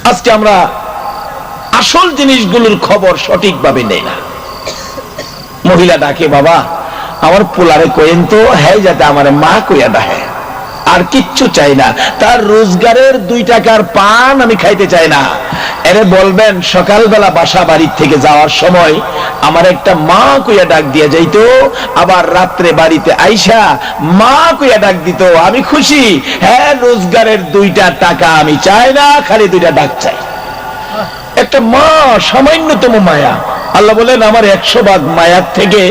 আজকে আমরা আসল জিনিসগুলোর খবর সঠিকভাবে নেই না। মহিলা ডাকে, বাবা আমার পোলারে কইেন তো, হ্যাঁ যাতে আমার মা কইয়া ডাহে, আর কিচ্ছু চাই না, তার রোজগারের 2 টাকার পান আমি খাইতে চাই না। এরে বলবেন সকালবেলা বাসা বাড়ির থেকে যাওয়ার সময় আমার একটা মা কইয়া ডাক দিয়া যাইতো, আবার রাত্রে বাড়িতে আইসা মা কইয়া ডাক দিত, আমি খুশি। হ্যাঁ, রোজগারের 2টা টাকা আমি চাই না, খালি 2টা ডাক চাই। একটা মা সামান্যতম মায়া। আল্লাহ বলেন আমার 100 ভাগ মায়ার থেকে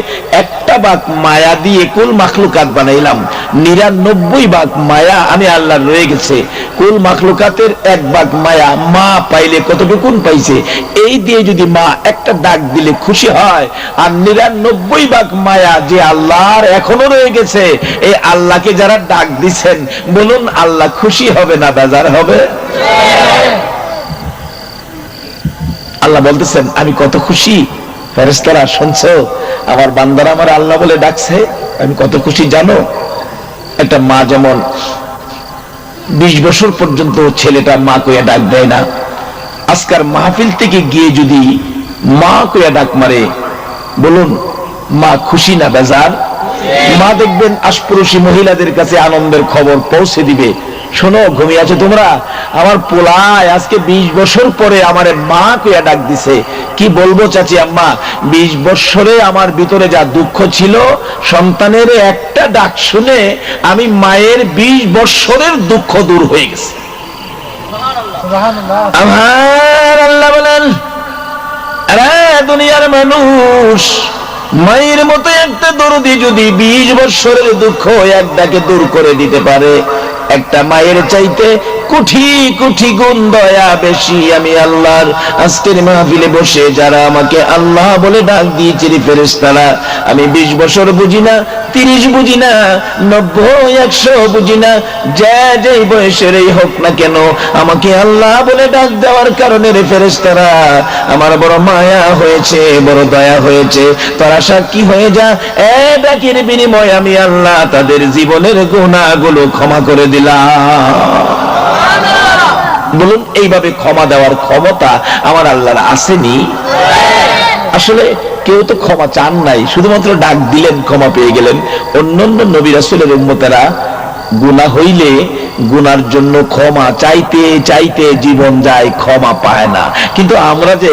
1টা ভাগ মায়া দিয়ে কুল মাখলুকাত বানাইলাম, 99 ভাগ মায়া আমি আল্লাহর রয়ে গেছে। কুল মাখলুকাতের 1 ভাগ মায়া মা পাইলে কতটুকুন পাইছে, এই দিয়ে যদি মা একটা ডাক দিলে খুশি হয়, আর 99 ভাগ মায়া যে আল্লাহর এখনো রয়ে গেছে, এই আল্লাহকে যারা ডাক দিচ্ছেন, বলুন আল্লাহ খুশি হবে না বেজার হবে? আল্লাহ বলতেছেন আমি কত খুশি। ফেরেশতারা শুনছো, আমার বান্দারা আমার আল্লাহ বলে ডাকছে, আমি কত খুশি জানো? একটা মা যেমন 20 বছর পর্যন্ত ছেলেটা মা কইয়া ডাক দেয় না, আজকার মাহফিল থেকে গিয়ে যদি মা কইয়া ডাক মারে, বলুন মা খুশি না বেজার? মা দেখবেন আশপাশি মহিলাদের কাছে আনন্দের খবর পৌঁছে দিবে, শোনো ঘুমিয়ে আছো তোমরা, আমার পোলায় আজকে 20 বছর পরে আমারে মা কইয়া ডাক দিছে। কি বলবো চাচি আম্মা, 20 বছরে আমার ভিতরে যা দুঃখ ছিল, সন্তানের একটা ডাক শুনে আমি মায়ের 20 বছরের দুঃখ দূর হয়ে গেছে। আমার আল্লাহ বলেন, আরে দুনিয়ার মানুষ, মায়ের মতো একটা দরদি যদি 20 বছরের দুঃখ এক ডাকে দূর করে দিতে পারে, একটা মায়ের চাইতে কোটি কোটি গুণ দয়া বেশি আমি আল্লাহর। আজকের মাহফিলে বসে যারা আমাকে আল্লাহ বলে ডাক দিয়েছে ফেরেশতারা, আমি 20 বছর বুঝি না, 30 বুঝি না, 90, 100 বুঝি না, যে বয়সেরই হোক না কেন, আমাকে আল্লাহ বলে ডাক দেওয়ার কারণে রে ফেরেশতারা আমার বড় মায়া হয়েছে, বড় দয়া হয়েছে। তারা সাক্ষী হয়ে যা, ডাকের বিনিময়ে আমি আল্লাহ তাদের জীবনের গুনাহগুলো ক্ষমা করে দিলাম। বলুন এইভাবে ক্ষমা দেওয়ার ক্ষমতা আমার আল্লাহর আসেনি? আসলে কেউ তো ক্ষমা চান নাই, শুধুমাত্র ডাক দিলেন, ক্ষমা পেয়ে গেলেন। অন্যান্য নবী রাসূলের উম্মতেরা গুনাহ হইলে গুনার জন্য ক্ষমা চাইতে চাইতে জীবন যায়, ক্ষমা পায় না। কিন্তু আমরা যে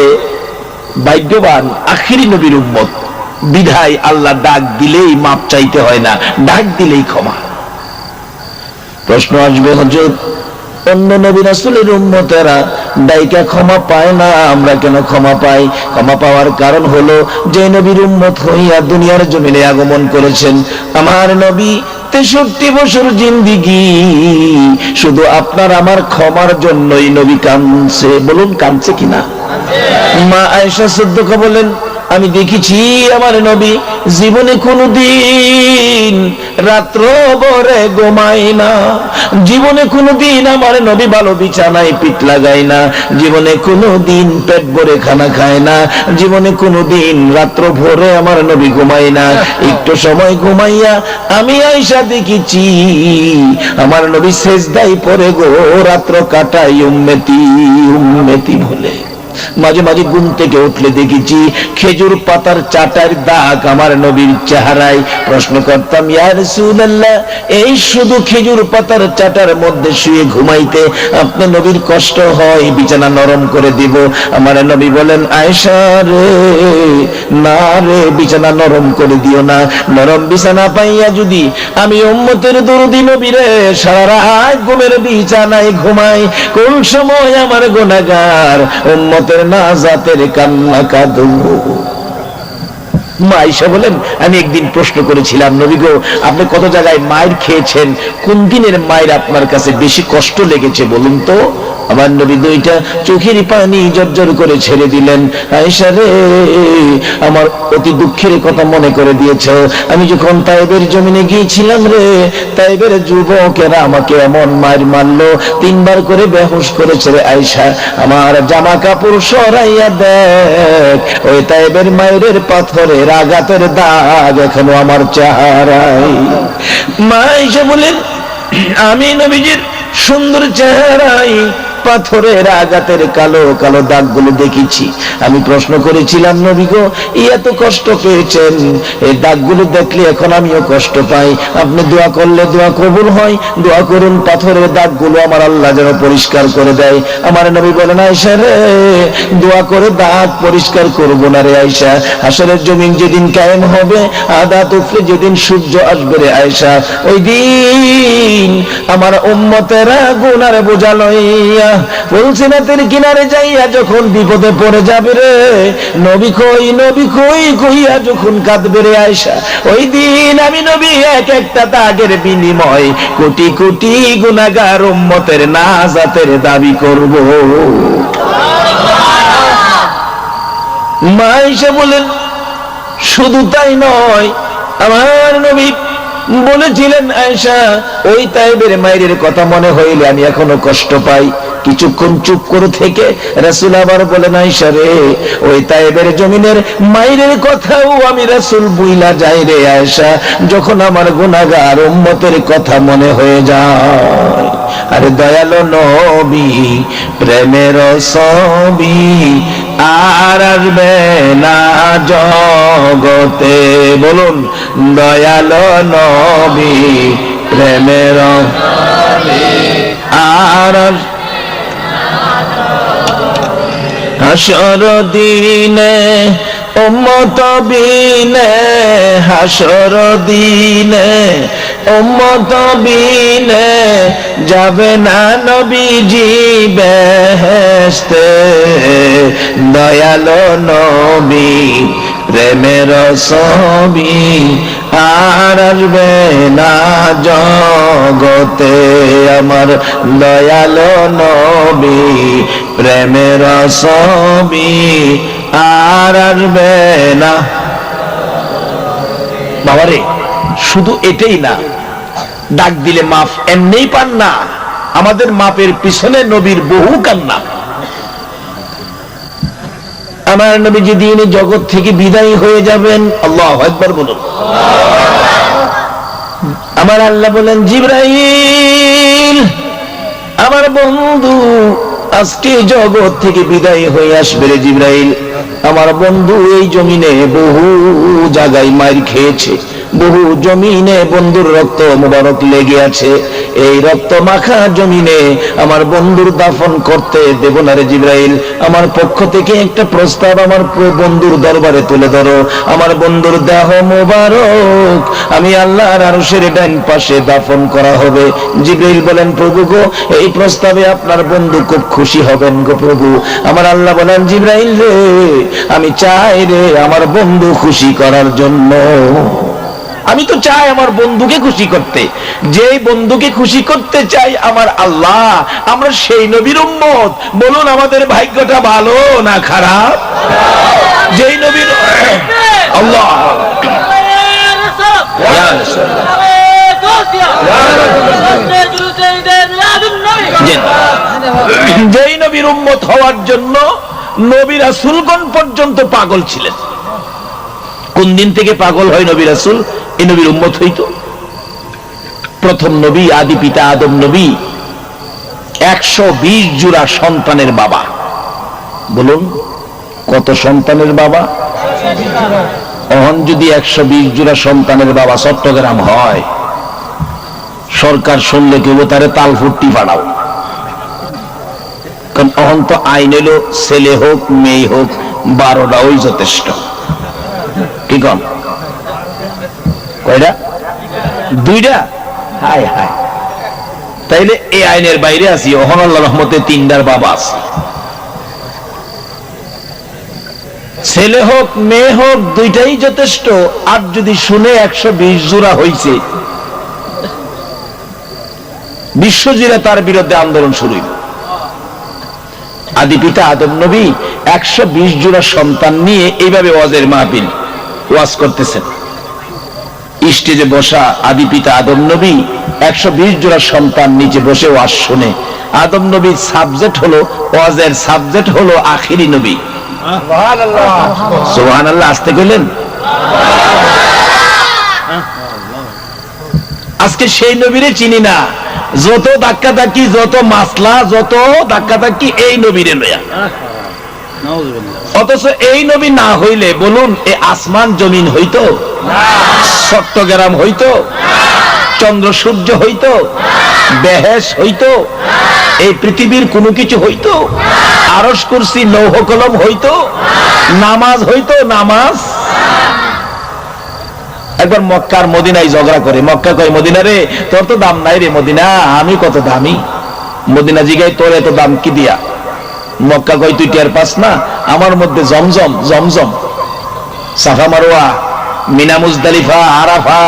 ভাগ্যবান, আখিরি নবীর উম্মত, বিধায় আল্লাহ ডাক দিলেই মাপ চাইতে হয় না, ডাক দিলেই ক্ষমা। প্রশ্ন আসবে, হুজুর অন্য নবী রাসূলের উম্মতেরা ডাইকা ক্ষমা পায় না, আমরা কেন ক্ষমা পাই? ক্ষমা পাওয়ার কারণ হলো, যে নবীর উম্মত হইয়া দুনিয়ার জমিনে আগমন করেছেন আমার নবী, 63 বছর জিন্দেগি শুধু আপনার আমার ক্ষমার জন্যই নবী কাঁদছে। বলুন কাঁদছে কিনা? মা আয়েশা সিদ্দিকা বলেন, আমি দেখেছি আমার নবী জীবনে কোনদিন রাত্র ভরে ঘুমাই না, জীবনে কোনদিন আমার নবী ভালো বিছানায় পিঠ লাগায় না, জীবনে কোনদিন পেট ভরে খানা খায় না, জীবনে কোনদিন রাত্র ভরে আমার নবী ঘুমায় না। একটু সময় ঘুমাইয়া আমি আয়েশা দেখেছি আমার নবী সেজদায় পড়ে গো রাত্র কাটাই উম্মতি উম্মতি বলে। মাঝে মাঝে ঘুম থেকে উঠলে দেখেছি খেজুর পাতার চাটার দাগ আমার নবীর চেহারায়। প্রশ্ন করতাম, ইয়া রাসূলুল্লাহ, এই শুধু খেজুর পাতার চাটার মধ্যে শুয়ে ঘুমাইতে আপনার নবীর কষ্ট হয়, বিছানা নরম করে দিব? আমার নবী বলেন, আয়েশা রে, না রে, বিছানা নরম করে দিও না। নরম বিছানা পাইয়া যদি আমি উম্মতের দরদি নবী রে সারা রাত ঘুমের বিছানায় ঘুমাই, কোন সময় আমার গুনাহগার উম্মত নাজাতের কান্না কাঁদব? মা আয়েশা বলেন, আমি একদিন প্রশ্ন করেছিলাম, নবী গো, আপনি কত জায়গায় মায়ের খেয়েছেন, কোন দিনের মায়ের আপনার কাছে বেশি কষ্ট লেগেছে বলুন তো? আমার নবী 2টা চোখের পানি জর্জর করে ছেড়ে দিলেন। আয়েশা রে, আমার অতি দুঃখের কথা মনে করে দিয়েছ। আমি যখন তায়েবের জমিনে গিয়েছিলাম রে, তায়েবের যুবকেরা আমাকে এমন মার মারলো, 3 বার করে বেহুশ করেছে রে আয়েশা। আমার জামা কাপড় সরাইয়া দেখ, ওই তায়েবের মায়ের পাথরের আঘাতের দাগ এখনো আমার চেহারায়। মা আয়েশা বলেন, আমি নবীজির সুন্দর চেহারায় পাথরের আঘাতের কালো কালো দাগগুলো দেখেছি। আমি প্রশ্ন করেছিলাম, নবী গো, এত কষ্ট পেয়েছেন, এই দাগগুলো দেখলে এখন আমিও কষ্ট পাই, আপনি দোয়া করলে দোয়া কবুল হয়, দোয়া করুন পাথরের দাগগুলো আমার আল্লাহ যেন পরিষ্কার করে দেয়। আমার নবী বলেন, আয়েশা রে, দোয়া করে দাগ পরিষ্কার করব না রে আয়েশা, হাসরের জমিন যেদিন কায়েম হবে, আদাত উফরে যেদিন সূর্য আসবে রে আয়েশা, ওই দিন আমার উম্মতেরা গুনার বোঝা লইয়া ফুলসিরাতের কিনারে যাইয়া যখন বিপদে পড়ে যাবে রে, নবী কই, নবী কই কইয়া যখন কাঁদবে রে আয়েশা, ওই দিন আমি নবী এক একটা দাগের বিনিময় কোটি কোটি গুনাহগার উম্মতের নাজাতের দাবি করব। মা আয়েশা বলেন, শুধু তাই নয়, আমার নবী বলেছিলেন, আয়েশা, ওই তায়েবের মায়ের কথা মনে হইলে আমি এখনো কষ্ট পাই। কিছুক্ষণ চুপ করে থেকে রাসূল আবার বলেন, আয়েশা রে, ওই তায়েবের জমিনের মায়ের কথাও আমি রাসূল বুইলা যাই রে আয়েশা, যখন আমার গুনাহগার উম্মতের কথা মনে হয়ে যায়। আরে দয়ালো নবী, প্রেমের ছবি আর আসবে না জগতে, বলুন, দয়ালো নবী, প্রেমের আর হাসর দিনে উম্মত বিনে, হাসর দিনে উম্মত বিনে যাবে না নবীজি বেহেশতে, দয়ালো নবী, প্রেমের ছবি আর আসবে না জগতে, আমার দয়ালো নবী, প্রেমের ছবি আর আসবে না। বাবারে, শুধু এটাই না, ডাক দিলে মাফ এমনি পান না, আমাদের মাপের পিছনে নবীর বহু কান্না। আমার নবী যেদিন জগৎ থেকে বিদায় হয়ে যাবেন, আল্লাহু আকবার বলুন, আমার আল্লাহ বলেন, জিবরাইল আমার বন্ধু আজকে জগৎ থেকে বিদায় হয়ে আসবে রে জিবরাইল। আমার বন্ধু এই জমিনে বহু জায়গায় মার খেয়েছে, বহু জমিনে বন্ধুর রক্ত মুবারক লেগে আছে, এই রক্ত মাখা জমিনে আমার বন্ধুর দাফন করতে দেব না রে জিবরাইল। আমার পক্ষ থেকে একটা প্রস্তাব আমার বন্ধুর দরবারে তুলে ধরো, আমার বন্ধুর দেহ মুবারক আমি আল্লাহর আরশের ডান পাশে দাফন করা হবে। জিবরাইল বলেন, প্রভু গো, এই প্রস্তাবে আপনার বন্ধু খুব খুশি হবেন গো প্রভু। আমার আল্লাহ বলেন, জিবরাইল রে, আমি চাই রে আমার বন্ধু খুশি করার জন্য, আমি তো চাই আমার বন্ধুকে খুশি করতে, যেই বন্ধুকে খুশি করতে চাই আমার আল্লাহ, আমরা সেই নবীর উম্মত। বলুন, আমাদের ভাগ্যটা ভালো না খারাপ? যেই নবীর আল্লাহ, যেই নবীর উম্মত হওয়ার জন্য নবী রাসূলগণ পর্যন্ত পাগল ছিলেন। কোন দিন থেকে পাগল হয় নবী রাসূল এই নবীর উম্মত হইতো? প্রথম নবী, আদি পিতা আদম নবী 120 জোড়া সন্তানের বাবা। বলুন, কত সন্তানের বাবা? অহন যদি 120 জোড়া সন্তানের বাবা চট্টগ্রাম হয়, সরকার শুনলে কেউ তারে তাল ফুটি পাঠাও, কারণ অহন তো আইন এলো ছেলে হোক মেয়ে হোক 12টা ওই যথেষ্ট। কি কন? কয়টা? 2টা? হায় হায়, তাইলে এই আইনের বাইরে আছি। ওহন আল্লাহর রহমতে 3টার বাবা আছে। ছেলে হোক মেয়ে হোক 2টাই যথেষ্ট। আর যদি শুনে 120 জোড়া হইছে, বিশ্বজুড়ে তার বিরুদ্ধে আন্দোলন শুরু হইল। আদি পিতা আদম নবী 120 জোড়া সন্তান নিয়ে এইভাবে ওয়াজের মাহফিল ওয়াজ করতেছেন। স্টেজে বসা আদি পিতা আদম নবী 120 জোড়া সন্তান নিচে বসে ওয়াজ শুনে। আদম নবীর সাবজেক্ট হলো, ওয়াজের সাবজেক্ট হলো আখিরি নবী। সুবহানাল্লাহ, আসতে কইলেন। আজকে সেই নবীরে চিনি না, যত ধাক্কা ধাক্কি, যত মাসলা, যত ধাক্কা ধাক্কি এই নবীরে লইয়া। অথচ এই নবী না হইলে বলুন এ আসমান জমিন হইতো, চট্টগ্রাম হইতো, চন্দ্র সূর্য হইতো, বেহেশ হইতো, এই পৃথিবীর কোনো কিছু হইতো, আরশ কুরসি লৌহ কলম হইতো, নামাজ হইতো, নামাজ। একবার মক্কার মদিনায় ঝগড়া করে, মক্কা কয় মদিনা রে তোর তো দাম নাই রে মদিনা, আমি কত দামি। মদিনা জিগায় তোর এত দাম কি দিয়া? মক্কা কয় তুই টের পাস না, আমার মধ্যে জমজম, জমজম, সাফা মারোয়া, মিনা মুজদালিফা, আরাফা,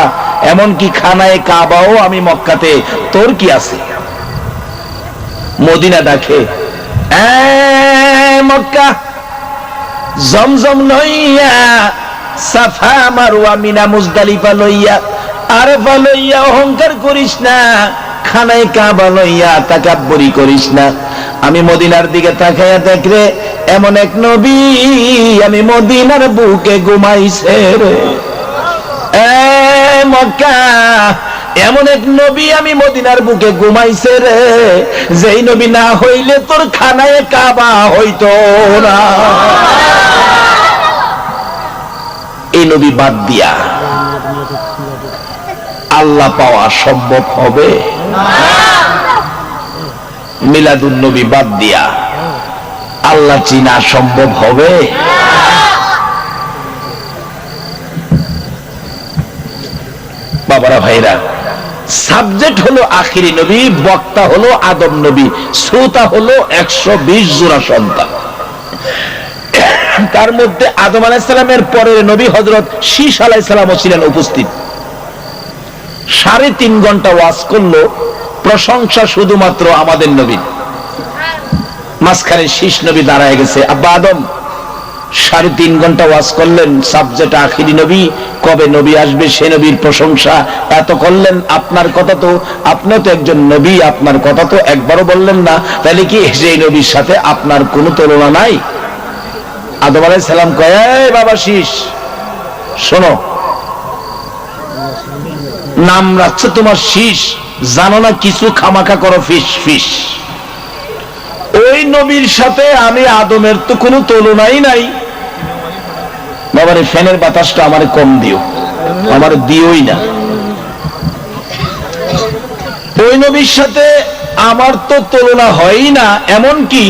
এমনকি খানায় কাবাও আমি মক্কাতে, তোর কি আছে? মদিনা ডাকে, মক্কা জমজম লইয়া, সাফা মারোয়া, মিনা মুজদালিফা লইয়া, আরাফা লইয়া অহংকার করিস না, খানায় কাবা লইয়া তাকাব্বুরি করিস না। আমি মদিনার দিকে তাকাইয়া দেখরে এমন এক নবী আমি মদিনার বুকে ঘুমাইছে রে। মক্কা এমন এক নবী আমি মদিনার বুকে ঘুমাইছে রে, যেই নবী না হইলে তোর খানায় কাবা হইতো না। এই নবী বাদ দিয়া আল্লাহ পাওয়া সম্ভব হবে? মিলাদুন নবী বাদ দিয়া আল্লাহ চিনা সম্ভব হবে? বাবারা ভাইরা, সাবজেক্ট হলো আখিরি নবী, বক্তা হলো আদম নবী, শ্রোতা হলো 120 জোড়া সন্তান। তার মধ্যে আদম আলাইহিস সালামের পরের নবী হযরত শীশ আলাইহিস সালামও ছিলেন উপস্থিত। 3.5 ঘন্টা ওয়াজ করলো, প্রশংসা শুধুমাত্র আমাদের নবী। মাঝখানে শীষ নবী দাঁড়ায় গেছে, আব্বা আদম 3.5 ঘন্টা ওয়াজ করলেন, সাবজেক্ট আখিরি নবী, কবে নবী আসবে সে নবীর প্রশংসা এত করলেন, আপনার কথা তো, আপনি তো একজন নবী, আপনার কথা তো একবারও বললেন না, তাহলে কি সেই নবীর সাথে আপনার কোনো তুলনা নাই? আদম আলাইহিস সালাম কয়, এই বাবা শীষ শোনো, নাম রাখছে তোমার শীষ, জানো না কিছু খামাখা করো ফিস ফিস। ওই নবীর সাথে আমি আদমের তো কোনো তুলনাই নাই। বাবারে ফ্যানের বাতাসটা আমারে কম দিও, আমার দিওই না। ওই নবীর সাথে আমার তো তুলনা হয়ই না। এমন কি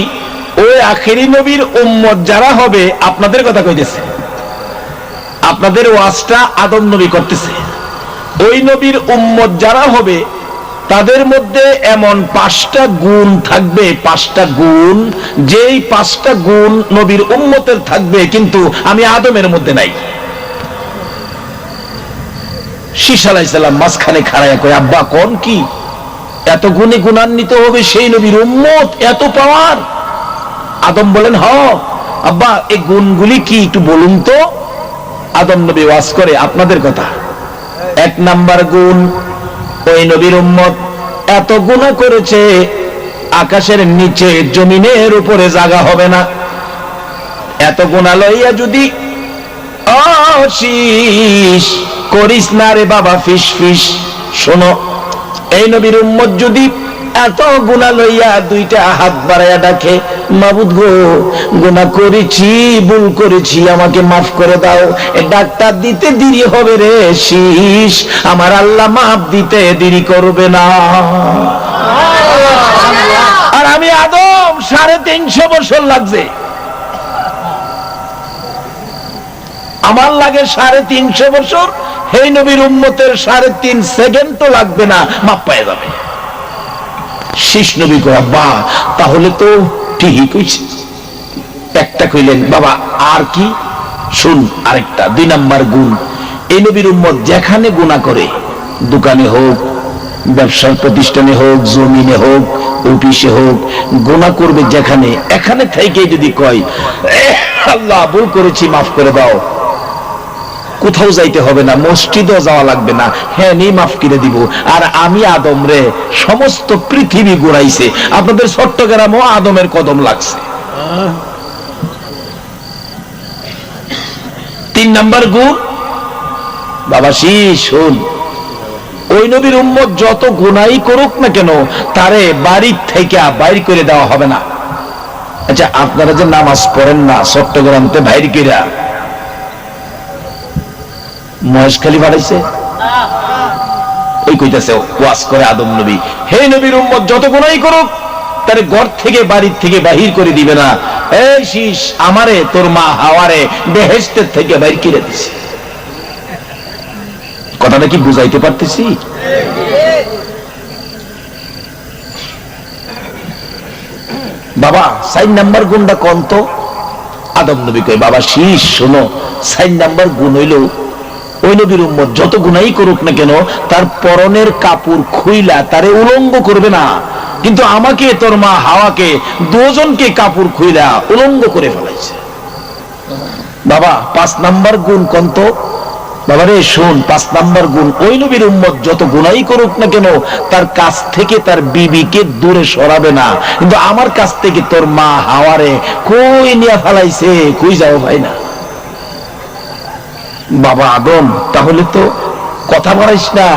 ওই আখেরি নবীর উম্মত যারা হবে, আপনাদের কথা কইতেছে, আপনাদের ওয়াজটা আদম নবী করতেছে, ওই নবীর উম্মত যারা হবে তাদের মধ্যে এমন 5টা গুণ থাকবে, 5টা গুণ, যেই 5টা গুণ নবীর উম্মতের থাকবে, কিন্তু আমি আদমের মধ্যে নাই। শীষ আলাইহিস সালাম মাঝখানে খাড়ায়া কয়, আব্বা কোন কি এত গুণে গুণান্বিত হবে সেই নবীর উম্মত, এত পাওয়ার? আদম বলেন, হ আব্বা এই গুণগুলি কি একটু বলুন তো। আদম নবী ওয়াজ করে, আপনাদের কথা। 1 নাম্বার গুণ, ওই নবীর উম্মত এত গুনাহ করেছে আকাশের নিচে জমিনের উপরে জায়গা হবে না। এত গুনাহ লইয়া যদি অশিস করিস না রে বাবা ফিস ফিস। শোনো, এই নবীর উম্মত যদি এত গুনাহ লইয়া 2টা হাত বাড়াইয়া ডাকে, মাবুদ গো গুনাহ করেছি, ভুল করেছি, আমাকে মাফ করে দাও, এ ডাক্তার দিতে দেরি হবে রে শীষ, আমার আল্লাহ মাফ দিতে দেরি করবে না। আর আমি আদম 350 বছর লাগছে, আমার লাগে 350 বছর, এই নবীর উম্মতের 3.5 সেকেন্ডও লাগবে না, মাফ পেয়ে যাবে। শীষ নবী কয়, বাহ তাহলে তো ঠিকই কইছে। একটা কইলেন, বাবা আর কি? শুন আরেকটা, 2 নাম্বার গুণ, এই নবীর উম্মত যেখানে গুনাহ করে, দোকানে হোক, ব্যবসার প্রতিষ্ঠানে হোক, জমিনে হোক, অফিসে হোক, গুনাহ করবে যেখানে, এখানে থেকে যদি কয় আল্লাহ ভুল করেছি মাফ করে দাও, কোথাও যাইতে হবে না, মসজিদও যাওয়া লাগবে না, হ্যাঁ নি মাফ করে দিব। আর আমি আদম রে সমস্ত পৃথিবী ঘুরাইছে, আপনাদের চট্টগ্রামও আদমের কদম লাগছে। 3 নাম্বার গুণ, বাবা শোন, ওই নবীর উম্মত যত গুনাই করুক না কেন তারে বাড়ির থেকে বাইর করে দেওয়া হবে না। আচ্ছা, আপনারা যে নামাজ পড়েন না চট্টগ্রামতে বাইর কইরা, মহেশখালী বাড়াইছে ওই কইতাছে ওয়াজ করে আদম নবী, হে নবীর উম্মত যত গুনাই করুক তারে ঘর থেকে বাড়ির থেকে বাহির করে দিবে না। এই শীষ, আমারে তোর মা হাওয়ারে বেহেশতের থেকে বাইর করে দিছে। কথাটা কি বুঝাইতে পারতেছি? বাবা 4 নাম্বার গুণটা কোন? তো আদম নবী কয়, বাবা শীষ শোনো, 4 নাম্বার গুণ হইল ওই নবীর উম্মত যত গুনাই করুক না কেন তার পরনের কাপড় খুইলা তারে উলঙ্গ করবে না, কিন্তু আমাকে তোর মা হাওয়াকে দুজনকে কাপড় খুইলা উলঙ্গ করে ফেলাইছে। বাবা 5 নাম্বার গুণ কোন? তো বাবা রে শোন, 5 নাম্বার গুণ ওই নবীর উম্মত যত গুনাই করুক না কেন তার কাছ থেকে তার বিবিকে দূরে সরাবে না, কিন্তু আমার কাছ থেকে তোর মা হাওয়ারে কই নিয়ে ফেলাইছে, কই যাও ভাই না। বাবা আদম, তাহলে তো কথা বলাইস না,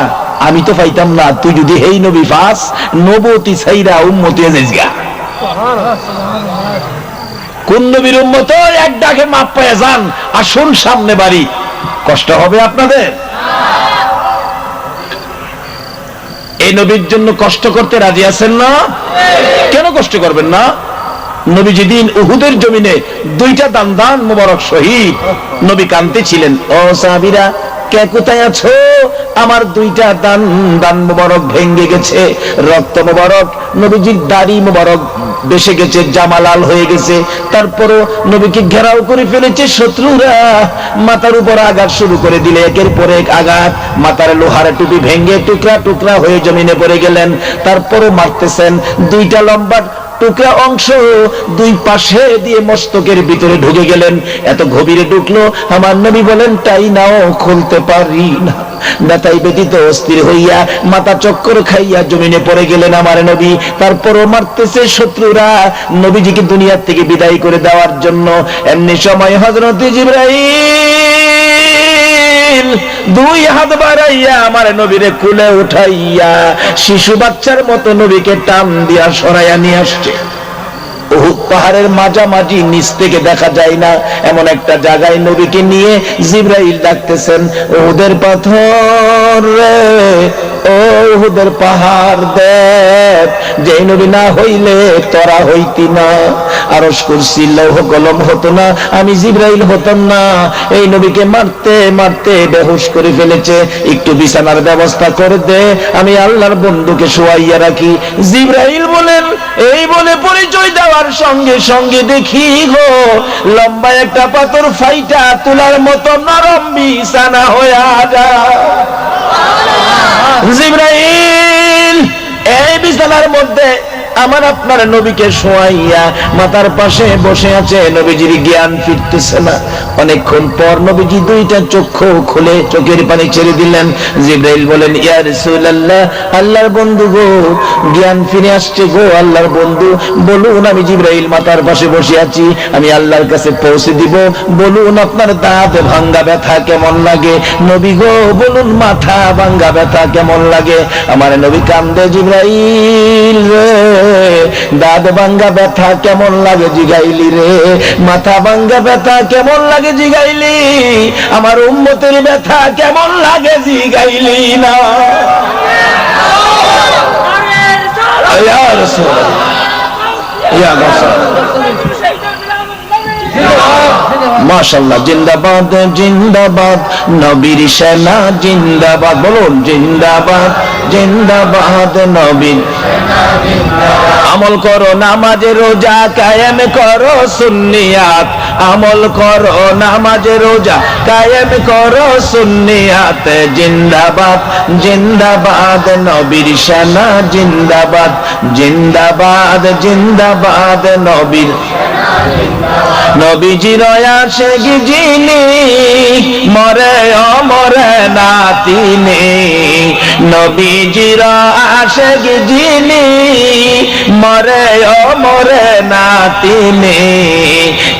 আমি তো পাইতাম না, তুই যদি হেই নবী পাস নবতী ছাইরা উম্মতি হয়ে যাইস। কোন নবীর উম্মত? এক ডাকে মাপ পেয়ে যান, আসুন সামনে বাড়ি। কষ্ট হবে আপনাদের? এই নবীর জন্য কষ্ট করতে রাজি আছেন না? কেন কষ্ট করবেন না? নবী যেদিন উহুদের জমিনে 2টা দান মোবারক শহীদ, নবী কাঁদতে ছিলেন, ও সাহাবীরা কে কোথায় আছো? আমার 2টা দান মোবারক ভেঙে গেছে, রক্ত মোবারক, নবীজির দাড়ি মোবারক বেশে গেছে, জামা লাল হয়ে গেছে, তারপরও নবীকে ঘেরাও করে ফেলেছে শত্রুরা। মাথার উপর আঘাত শুরু করে দিলে, একের পর এক আঘাত, মাথার লোহার টুপি ভেঙে টুকরা টুকরা হয়ে জমিনে পড়ে গেলেন। তারপরও মারতেছেন, 2টা লম্বা টুকরা অংশ 2 পাশে দিয়ে মস্তকের ভিতরে ঢুকে গেলেন। এত গভীরে ঢুকলো, আমার নবী বলেন তাই নাও খুলতে পারি না। ব্যথায় ব্যতীত অস্থির হইয়া মাথা চক্কর খাইয়া জমিনে পড়ে গেলেন আমার নবী। তারপরও মারতেছে শত্রুরা নবীজিকে দুনিয়ার থেকে বিদায় করে দেওয়ার জন্য। এমনি সময় হযরত জিবরাইল 2 হাত বাড়াইয়া আমার নবীরে কুলে উঠাইয়া শিশু বাচ্চার মতো নবীকে টান দিয়া সরাইয়া নিয়ে আসছে। উহুদ পাহাড়ের মাঝামাঝি, নিচ থেকে দেখা যায় না এমন একটা জায়গায় নবীকে নিয়ে জিবরাইল ডাকতেছেন, উহুদের পাথর রে, ও উহুদের পাহাড় দেখ, যে নবী না হইলে তোরা হইতি না, আরশ কুরসি লৌহ কলম হতো না, আমি জিবরাইল হতাম না। এই নবীকে মারতে মারতে বেহুশ করে ফেলেছে, একটু বিছানার ব্যবস্থা করে দে, আমি আল্লাহর বন্ধুকে শোয়াইয়া রাখি। জিবরাইল বলেন, এই বলে পরিচয় দেওয়ার সঙ্গে সঙ্গে দেখি গো লম্বা একটা পাথর ফাইটা তুলার মতো নরম বিছানা হইয়া যায়। জিবরাইল এই বিছানার মধ্যে আমার আপনার নবীকে শোয়াইয়া মাথার পাশে বসে আছে, নবীজির জ্ঞান ফিরতেছে না। অনেকক্ষণ পর নবীজি 2টা চক্ষু খুলে চোখের পানি ছেড়ে দিলেন। জিবরাইল বলেন, ইয়া রাসূলুল্লাহ, আল্লাহর বন্ধু গো, জ্ঞান ফিরে আসছে গো আল্লাহর বন্ধু, বলুন। আমি জিবরাইল মাথার পাশে বসে আছি, আমি আল্লাহর কাছে পৌঁছে দিব, বলুন আপনার দাঁত ভাঙ্গা ব্যথা কেমন লাগে? নবী গো বলুন মাথা ভাঙ্গা ব্যথা কেমন লাগে? আমার নবী কান্দে, জিবরাইল রে দাঁত ভাঙ্গা ব্যথা কেমন লাগে জিগাইলি রে, মাথা ভাঙ্গা ব্যথা কেমন লাগে জিগাইলি, আমার উম্মতের ব্যথা কেমন লাগে জিগাইলি না। ইয়া রাসূলুল্লাহ, ইয়া রাসূলুল্লাহ, মাশাআল্লাহ, জিন্দাবাদ জিন্দাবাদ নবীর সেনা জিন্দাবাদ, বলুন জিন্দাবাদ জিন্দাবাদ নবীর সেনা জিন্দাবাদ। আমল করো নামাজ রোজা কায়েম করো সুন্নিয়াত, আমল করো নামাজ রোজা কায়েম করো সুন্নিয়াত, জিন্দাবাদ জিন্দাবাদ নবীর সেনা জিন্দাবাদ, জিন্দাবাদ জিন্দাবাদ নবীর নবীজির আশিক যিনি মরে অমরে না তিনি, নবীজির আশিক যিনি মরে অমরে না তিনি,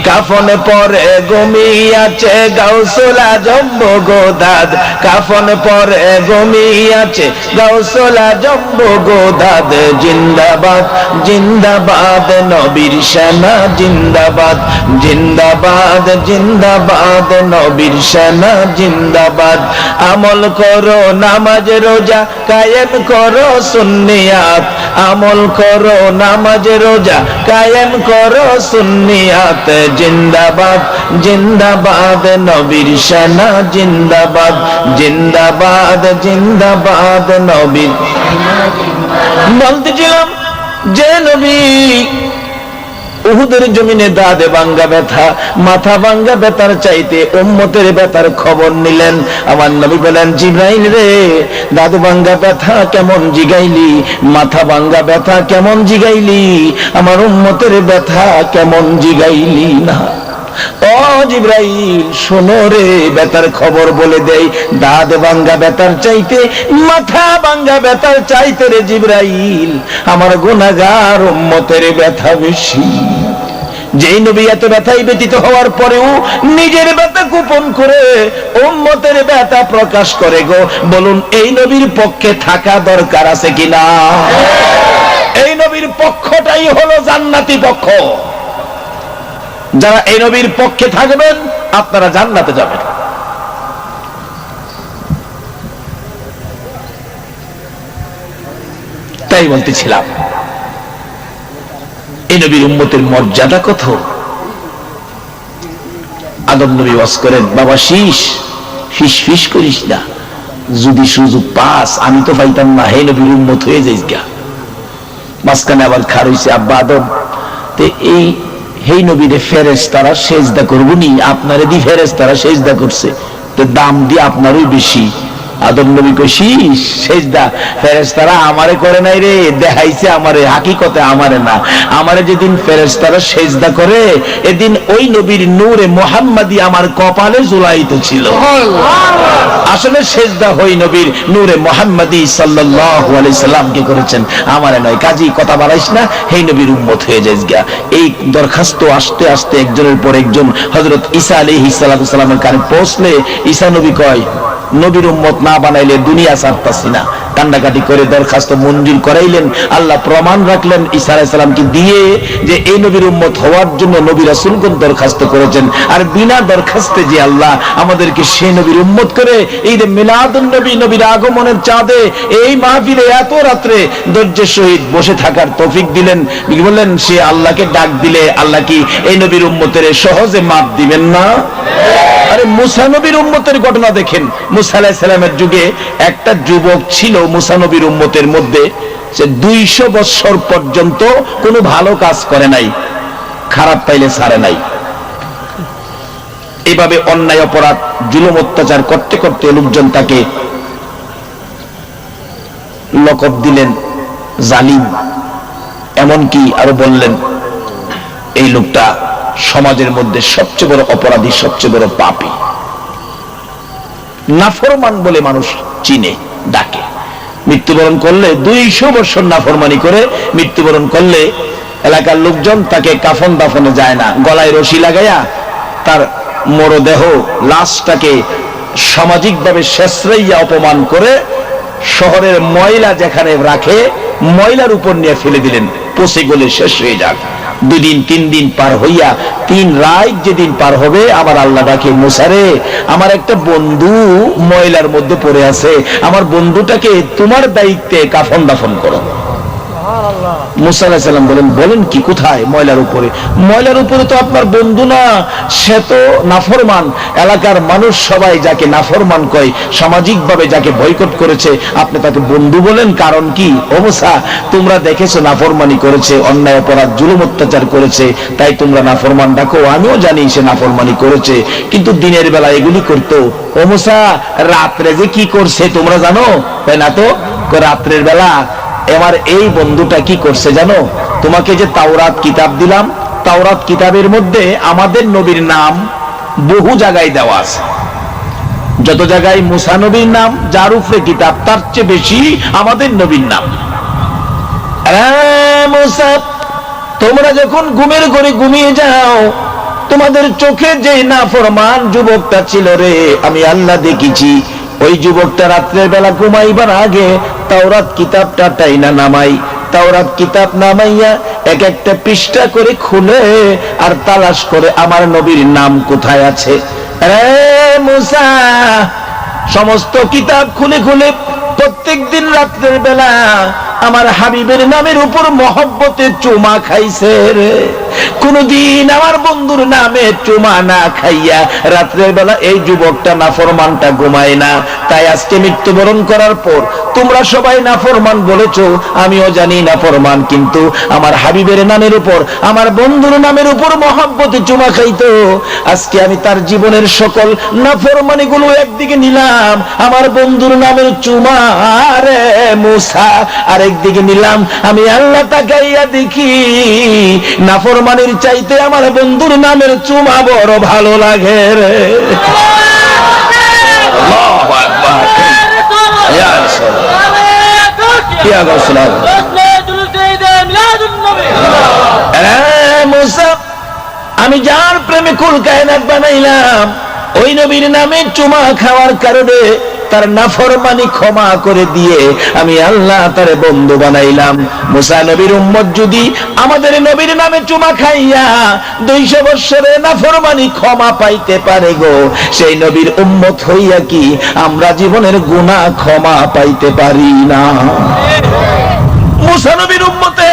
কাফনে পরে ঘুমিয়েছে গাউসুল আজম বগদাদ, কাফনে পরে ঘুমিয়েছে গাউসুল আজম বগদাদ। জিন্দাবাদ জিন্দাবাদ নবীর সেনা জিন্দাবাদ, জিন্দাবাদ জিন্দাবাদ নবীর সেনা জিন্দাবাদ। আমল করো নামাজ রোজা কায়েম করো সুন্নিয়াত, আমল করো নামাজ রোজা কায়েম করো সুন্নিয়াত। জিন্দাবাদ জিন্দাবাদ নবীর সেনা জিন্দাবাদ, জিন্দাবাদ জিন্দাবাদ নবীর। বলতেছিলাম যে নবী উহুদের জমিনে দাদে ভাঙ্গা ব্যথা, মাথা ভাঙ্গা ব্যথার চাইতে উম্মতের ব্যথার খবর নিলেন। আমার নবী বলেন, জিবরাইল রে, দাদু ভাঙ্গা ব্যথা কেমন জিগাইলি, মাথা ভাঙ্গা ব্যথা কেমন জিগাইলি, আমার উম্মতের ব্যথা কেমন জিগাইলি না। ও জিবরাইল শোনো রে, ব্যথার খবর বলে দেই। দাঁত ভাঙ্গা ব্যথার চাইতে, মাথা ভাঙ্গা ব্যথার চাইতে রে জিবরাইল আমার গুনাহগার উম্মতের ব্যথা বেশি। যেই নবী এত ব্যথায় ব্যতীত হওয়ার পরেও নিজের ব্যথা গোপন করে উম্মতের ব্যথা প্রকাশ করে গো, বলুন এই নবীর পক্ষে থাকা দরকার আছে কিনা? এই নবীর পক্ষটাই হলো জান্নাতি পক্ষ। যারা এই নবীর পক্ষে থাকবেন আপনারা জান্নাতে যাবেন। তাই বলতেছিলাম এই নবীর উম্মতের মর্যাদা কত। আদম নবী ওয়াজ করেন, বাবা শীষ ফিস ফিস করিস না, যদি সুযোগ পাস, আমি তো পাইতাম না, হে নবীর উম্মত হয়ে যাইস গা। মাঝখানে আবার খার হইছে, আব্বা আদম তে এই হেই নবীরে ফেরেশতারা সেজদা করবনি, আপনারে দি ফেরেশতারা সেজদা করছে, তো দাম দিয়ে আপনারই বেশি। আদম নবী কইছিস সেজদা ফেরেশতারা আমারে করে নাই রে, দেখাইছে আমারে, হাকিকতে আমারে না। আমারে যেদিন ফেরেশতারা সেজদা করে এদিন ওই নবীর নূরে মুহাম্মাদি আমার কপালে ঝুলাইতে ছিল। আসলে সেজদা হই নবীর নূরে মুহাম্মাদি সাল্লাল্লাহু আলাইহি সাল্লাম কে করেছেন, আমারে নয়। কাজী কথা বাড়াইস না, হেই নবীর উম্মত হয়ে যাইস গা। এই দরখাস্ত আস্তে আস্তে একজনের পর একজন হযরত ঈসা আলাইহিস সালামের কানে পৌঁছলে ঈসা নবী কয়, নবীর উম্মত না বানাইলে দুনিয়া ছাড়তাছি না। কান্নাকাটি করে দরখাস্ত মঞ্জুর করাইলেন। আল্লাহ প্রমাণ রাখলেন ঈসা আলাইহিস সালামকে দিয়ে যে এই নবীর উম্মত হওয়ার জন্য নবী রাসূলগণ দরখাস্ত করেছেন, আর বিনা দরখাস্তে যে আল্লাহ আমাদেরকে সেই নবীর উম্মত করে এই যে মিলাদুন নবী, নবীর আগমনের চাঁদে এই মাহফিলে এত রাত্রে ধৈর্যের সহিত বসে থাকার তৌফিক দিলেন। বললেন সে আল্লাহকে ডাক দিলে আল্লাহ কি এই নবীর উম্মতের সহজে মাপ দিবেন না? আরে মুসা নবীর উম্মতের ঘটনা দেখেন। মুসা আলাইহিস সালামের যুগে একটা যুবক ছিল মুসা নবীর উম্মতের মধ্যে, সে 200 বছর পর্যন্ত কোনো ভালো কাজ করে নাই, খারাপ পাইলে ছাড়ে নাই। এভাবে অন্যায় অপরাধ জুলুম অত্যাচার করতে করতে লোকজন তাকে লকব দিলেন জালিম। এমনকি আরো বললেন এই লোকটা সমাজের মধ্যে সবচেয়ে বড় অপরাধী, সবচেয়ে বড় পাপী, নাফরমান বলে মানুষ চিনে ডাকে। মৃত্যুবরণ করলে 200 বছর নাফরমানি করে মৃত্যুবরণ করলে এলাকার লোকজন তাকে কাফন দাফনে যায় না, গলায় রশি লাগাইয়া তার মরদেহ লাশটাকে সামাজিকভাবে শেষরাইয়া অপমান করে শহরের ময়লা যেখানে রাখে ময়লার উপর নিয়ে ফেলে দিলেন, পচে গলে শেষ হয়ে যাক। 2 দিন 3 দিন পার হইয়া 3 রাত যেদিন পার হবে আবার আল্লাহ ডাকে, মুসারে আমার একটা বন্ধু ময়লার মধ্যে পড়ে আছে, আমার বন্ধুটাকে তোমার দায়িত্বে কাফন দাফন করো। মুসা আলাইহিস সালাম বলেন কি কোথায়? ময়লার উপরে। ময়লার উপরে তো আপনার বন্ধু না, সে তো নাফরমান। এলাকার মানুষ সবাই যাকে নাফরমান কয়, সামাজিকভাবে যাকে বয়কট করেছে, আপনি তাকে বন্ধু বলেন, কারণ কি? ও মুসা, তোমরা দেখেছো নাফরমানি করেছে, অন্যায় অপরাধ জুলুম অত্যাচার করেছে, তাই তোমরা নাফরমান ডাকো। আমিও জানি সে নাফরমানি করেছে, কিন্তু দিনের বেলা এগুলি করতো। ও মুসা, রাত্রে যে কি করছে তোমরা জানো? তাই না তো, রাত্রের বেলা আমার এই বন্ধুটা কি করছে জানো? তোমাকে যে তাওরাত কিতাব দিলাম, তাওরাত কিতাবের মধ্যে আমাদের নবীর নাম বহু জায়গায় দেওয়া আছে। যত জায়গায় মুসা নবীর নাম, যার উপরে কিতাব, তার চেয়ে বেশি আমাদের নবীর নাম। মুসা, তোমরা যখন ঘুমের ঘরে ঘুমিয়ে যাও তোমাদের চোখে যে নাফরমান যুবকটা ছিল রে, আমি আল্লাহ দেখেছি ওই যুবকটা রাত্রের বেলা ঘুমাইবার আগে তাওরাত কিতাবটা টাইনা নামাই, তাওরাত কিতাব নামাইয়া এক একটা পৃষ্ঠা করে খুলে আর তালাশ করে আমার নবীর নাম কোথায় আছে। রে মুসা, সমস্ত কিতাব খুলে খুলে প্রত্যেক দিন রাত্রের বেলা আমার হাবিবের নামের উপর মহব্বতে চুমা খাইছে রে। কোনদিন আমার বন্ধুর নামে চুমা না খাইয়া রাত্রের বেলা এই যুবকটা নাফরমানটা ঘুমায় না। তাই আজকে মৃত্যুবরণ করার পর তোমরা সবাই নাফরমান বলেছো, আমিও জানি নাফরমান, কিন্তু আমার হাবিবের নামের উপর আমার বন্ধুর নামের উপর মহব্বতে চুমা খাইতো। আজকে আমি তার জীবনের সকল নাফরমানি গুলো একদিকে নিলাম, আমার বন্ধুর নামের চুমা রে মুসা আরেকদিকে নিলাম। আমি আল্লাহ তাকাইয়া দেখি নাফরমানির চাইতে আমার বন্ধুর নামের চুমা বড় ভালো লাগে রে। আল্লাহু আকবার। ইয়া রাসূলুল্লাহ, ইয়া রাসূলুল্লাহ। মুসা, আমি যার প্রেমে কুল কায়নাত বানাইলাম, ওই নবীর নামে চুমা খাওয়ার কারণে তার নাফরমানি ক্ষমা করে দিয়ে আমি আল্লাহ তার বন্ধু বানাইলাম। মুসা নবীর উম্মত যদি আমাদের নবীর নামে চুমা খাইয়া 200 বছরের নাফরমানি ক্ষমা পাইতে পারে গো, সেই নবীর উম্মত হইয়া কি আমরা জীবনের গুনাহ ক্ষমা পাইতে পারি না? মুসা নবীর উম্মতে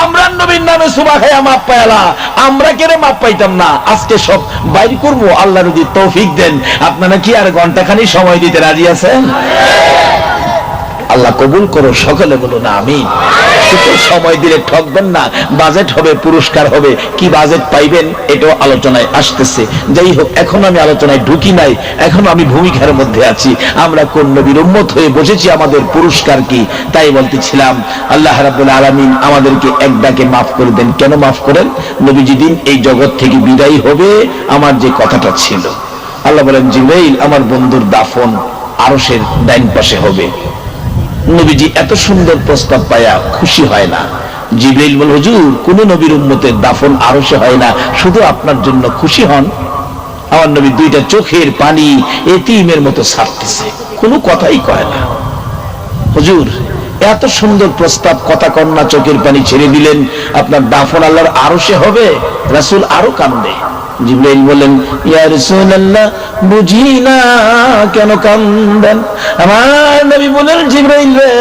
আমরা নবীর নামে চুমা খাইয়া মাপ পাইলা, আমরা কেন মাপ পাইতাম না? আজকে সব বাইর করবো, আল্লাহ যদি তৌফিক দেন। আপনারা কি আর ঘন্টাখানি সময় দিতে রাজি আছেন? আল্লাহ কবুল করো, সকলে বলো না আমিন। সময় দিলে ঠকবেন না, বাজেট হবে, পুরস্কার হবে। কি বাজেট পাইবেন এটাও আলোচনায় আসতেছে। যাই হোক, এখন আমি আলোচনায় ঢুকি নাই, এখন আমি ভূমিকার মধ্যে আছি। আমরা কোন নবীর উম্মত হয়ে বসেছি, আমাদের পুরস্কার কি, তাই বলতেছিলাম। আল্লাহ রাব্বুল আলামিন আমাদেরকে এক ডাকে মাফ করে দেন। কেন মাফ করেন? নবী যেদিন এই জগৎ থেকে বিদায় হবে, আমার যে কথাটা ছিল, আল্লাহ বলেন জিবরাইল আমার বন্ধুর দাফন আরশের ডাইন পাশে হবে। নবীজি এত সুন্দর প্রস্তাব পায়া খুশি হয় না। জিবরাইল বলে, হুজুর কোন নবীর উম্মতের দাফন আরশে হয় না, শুধু আপনার জন্য খুশি হন। আমার নবী দুইটা চোখের পানি এতিমের মতো ছাড়তেছে, কোনো কথাই কয় না। হুজুর এত সুন্দর প্রস্তাব, কথা কন্যা চোখের পানি ছেড়ে দিলেন, আপনার দাফন আল্লাহর আরশে হবে। রাসূল আরো কান্দে। জিবরাইল বলেন, ইয়া রাসূলুল্লাহ বুঝি না কেন কান্দেন? আমার নবী বলেন, জিবরাইল রে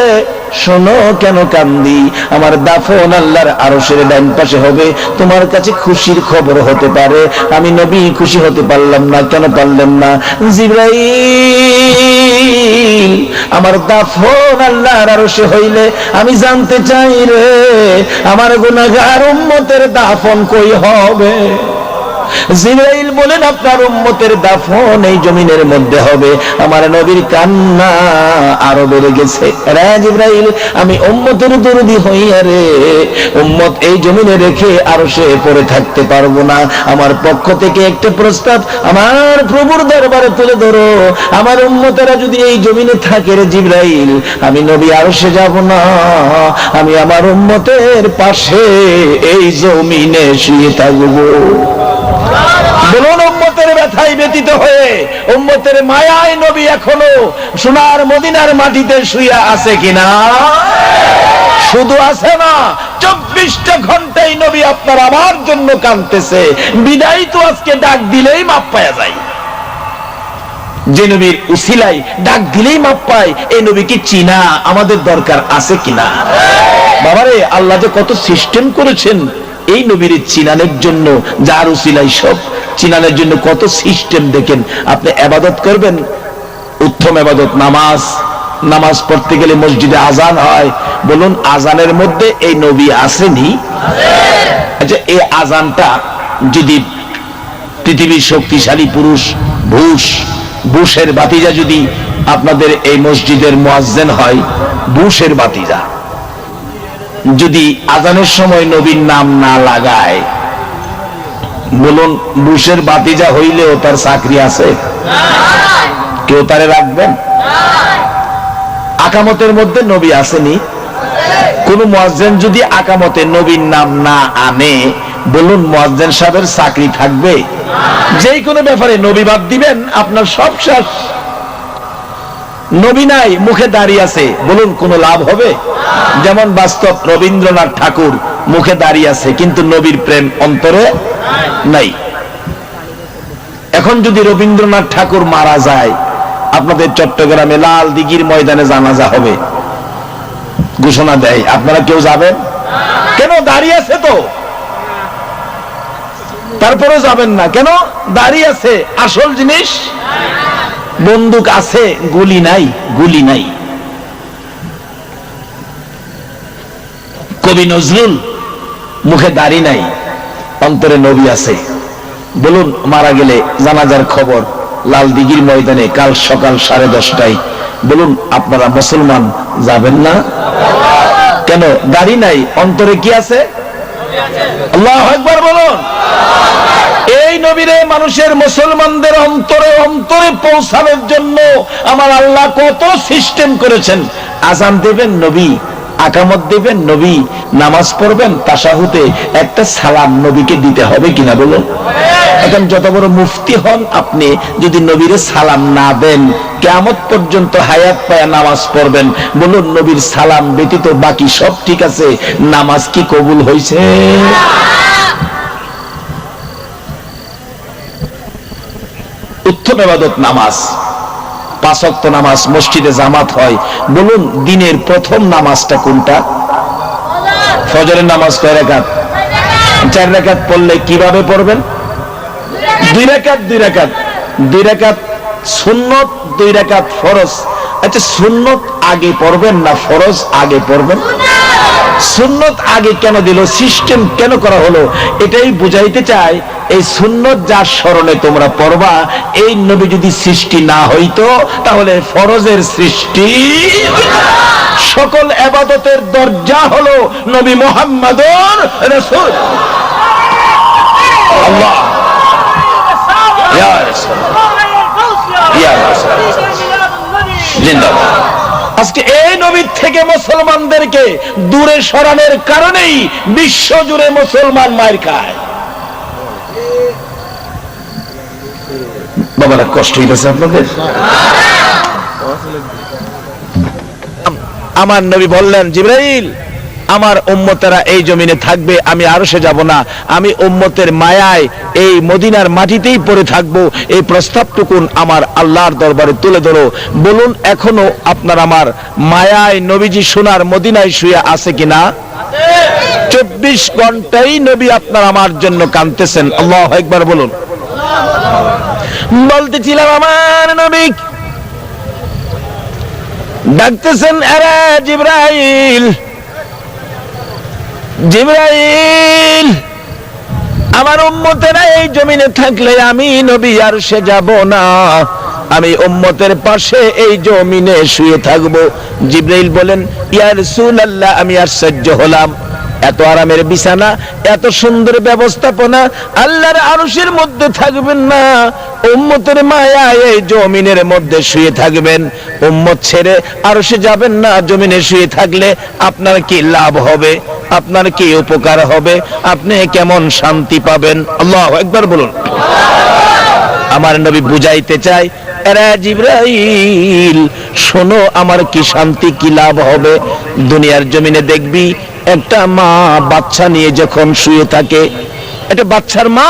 শোনো কেন কান্দি, আমার দাফন আল্লাহর আরশের ডান পাশে হবে। তোমার কাছে খুশির খবর হতে পারে, আমি নবী খুশি হতে পারলাম না। কেন পারলেন না? জিবরাইল আমার দাফন আল্লাহর আরশে হইলে আমি জানতে চাই রে, আমার গুনাহগার উম্মতের দাফন কই হবে? জিবরাইল বলেন, আপনার উম্মতের দাফন এই জমিনের মধ্যে হবে। আমার নবীর কান্না আরো বেড়ে গেছে। রে জিবরাইল, আমি উম্মতের দরদি হইয়া রে উম্মত এই জমিনে রেখে আরশে পড়ে থাকতে পারবো না। আমার পক্ষ থেকে একটা প্রস্তাব আমার প্রভুর দরবারে তুলে ধরো, আমার উম্মতেরা যদি এই জমিনে থাকে রে জিবরাইল, আমি নবী আরশে যাব না, আমি আমার উম্মতের পাশে এই জমিনে শুয়ে থাকবো। বলুন, উম্মতের ব্যথায় ব্যতীত হয়ে, উম্মতের মায়ায় নবী এখনো সোনার মদিনার মাটিতে শুয়ে আছে কিনা? শুধু আছে না, 24টা ঘন্টাই নবী আপনার আমার জন্য কাঁদতেছে। বিদায় তো আজকে ডাক দিলেই মাপ পাওয়া যায়। যে নবীর উসিলায় ডাক দিলেই মাপ পায়, এই নবী কি চিনা আমাদের দরকার আছে কিনা? বাবারে, আল্লাহ যে কত সিস্টেম করেছেন এই নবীর চিনানের জন্য, যার উসিলাই সব চিনানের জন্য কত সিস্টেম। দেখেন, আপনি ইবাদত করবেন, উত্তম ইবাদত নামাজ। নামাজ পড়তে গেলে মসজিদে আজান হয়। বলুন, আজানের মধ্যে এই নবী আসেনি? আচ্ছা, এই আজানটা যদি পৃথিবীর শক্তিশালী পুরুষ বুশের বাতিজা যদি আপনাদের এই মসজিদের মুয়াজ্জিন হয়, বুশের বাতিজা যদি আজানের সময় নবীর নাম না লাগায়, বলুন বুশের বাতিজা হইলেও তার চাকরি আছে? কেউ তারে রাখবেন? আকামতের মধ্যে নবী আসেনি? কোন মুয়াজ্জিন যদি আকামতে নবীর নাম না আনে, বলুন মুয়াজ্জিন সাহেবের চাকরি থাকবে? যে কোনো ব্যাপারে নবী বাদ দিবেন, আপনার সব শেষ। নবী নাই, মুখে দাঁড়িয়ে আছে, বলুন কোনো লাভ হবে? যেমন বাস্তব রবীন্দ্রনাথ ঠাকুর মুখে দাঁড়িয়ে আছে, কিন্তু নবীর প্রেম অন্তরে নাই। এখন যদি রবীন্দ্রনাথ ঠাকুর মারা যায়, আপনাদের চট্টগ্রামে লাল দিঘির ময়দানে জানাজা হবে, ঘোষণা দেয়, আপনারা কেউ যাবেন? কেন? দাঁড়িয়ে আছে তো। তারপরে যাবেন না কেন? দাঁড়িয়ে আছে। আসল জিনিস বন্দুক আছে, গুলি নাই, গুলি নাই। কবি নজরুল মুখে দাড়ি নাই, অন্তরে নবী আছে। বলুন মারা গেলে জানাজার খবর লাল দিঘির ময়দানে কাল সকাল 10:30টায়, বলুন আপনারা মুসলমান যাবেন না কেন? দাড়ি নাই, অন্তরে কি আছে? আল্লাহু আকবার বলুন। এই নবীরে মানুষের মুসলমানদের অন্তরে অন্তরে পৌঁছানোর জন্য আমার আল্লাহ কত সিস্টেম করেছেন। আযান দেবেন নবী, আকামত দেবেন নবী, নামাজ পড়বেন, তাশাহুদে একটা সালাম নবীকে দিতে হবে কিনা বলুন? এখন যত বড় মুফতি হন আপনি, যদি নবীরে সালাম না দেন, কিয়ামত পর্যন্ত হায়াত পায়া নামাজ পড়বেন, বলুন নবীর সালাম ব্যতীত বাকি সব ঠিক আছে, নামাজ কি কবুল হয়েছে? উত্তম ইবাদত নামাজ, 5 ওয়াক্ত নামাজ মসজিদে জামাত হয়। বলুন দিনের প্রথম নামাজটা কোনটা? ফজরের নামাজ কয় রাকাত? 4 রাকাত পড়লে কিভাবে পড়বেন? 2 রাকাত 2 রাকাত 2 রাকাত সুন্নত, 2 রাকাত ফরজ। আচ্ছা সুন্নত আগে পড়বেন না ফরজ আগে পড়বেন? সুন্নত আগে কেন দিল, সিস্টেম কেন করা হলো, এটাই বুঝাইতে চাই। এই সুন্নত যার স্মরণে তোমরা পড়বা, এই নবী যদি সৃষ্টি না হইতো তাহলে ফরজের সৃষ্টি। সকল ইবাদতের দরজা হলো নবী মুহাম্মদুর রাসূল। আল্লাহ ইয়া রাসূল ইয়া রাসূল জিন্দাবাদ। আজকে এই নবীর থেকে মুসলমানদেরকে দূরে সরানোর কারণেই বিশ্ব জুড়ে মুসলমান মার খায়। বাবারা কষ্ট হইতেছে আপনাদের? আমার নবী বললেন, জিবরাইল আমার উম্মতেরা এই জমিনে থাকবে, আমি আরশে যাব না, আমি উম্মতের মায়ায় এই মদিনার মাটিতেই পড়ে থাকবো। এই প্রস্তাবটুকুন আমার আল্লাহর দরবারে তুলে ধরো। বলুন এখনো আপনার আমার মায়ায় নবীজি সোনার মদিনায় শুয়ে আছে কিনা? 24 ঘন্টাই নবী আপনার আমার জন্য কাঁদতেছেন। আল্লাহু আকবার বলুন। বলতেছিলাম আমার নবী ডাকতেছেন, আরে জিবরাইল জিবরাইল, আমার উম্মতেরা এই জমিনে থাকলে আমি নবী আরশে যাব না, আমি উম্মতের পাশে এই জমিনে শুয়ে থাকবো। জিবরাইল বলেন, ইয়া রাসূলুল্লাহ আমি আশ্চর্য হলাম, এত আরামের বিছানা, এত সুন্দর ব্যবস্থাপনা, আল্লাহর আরশের মধ্যে থাকবেন না, উম্মতের মায়ায় এই জমিনের মধ্যে শুয়ে থাকবেন, উম্মত ছেড়ে আরশে যাবেন না। জমিনে শুয়ে থাকলে আপনার কি লাভ হবে, আপনার কি উপকার হবে, আপনি কেমন শান্তি পাবেন? আল্লাহু আকবার বলুন। আমার নবী বুঝাইতে চাই, এরা জিবরাইল শোনো আমার কি শান্তি কি লাভ হবে। দুনিয়ার জমিনে দেখবি একটা মা বাচ্চা নিয়ে যখন শুয়ে থাকে, এটা বাচ্চার মা,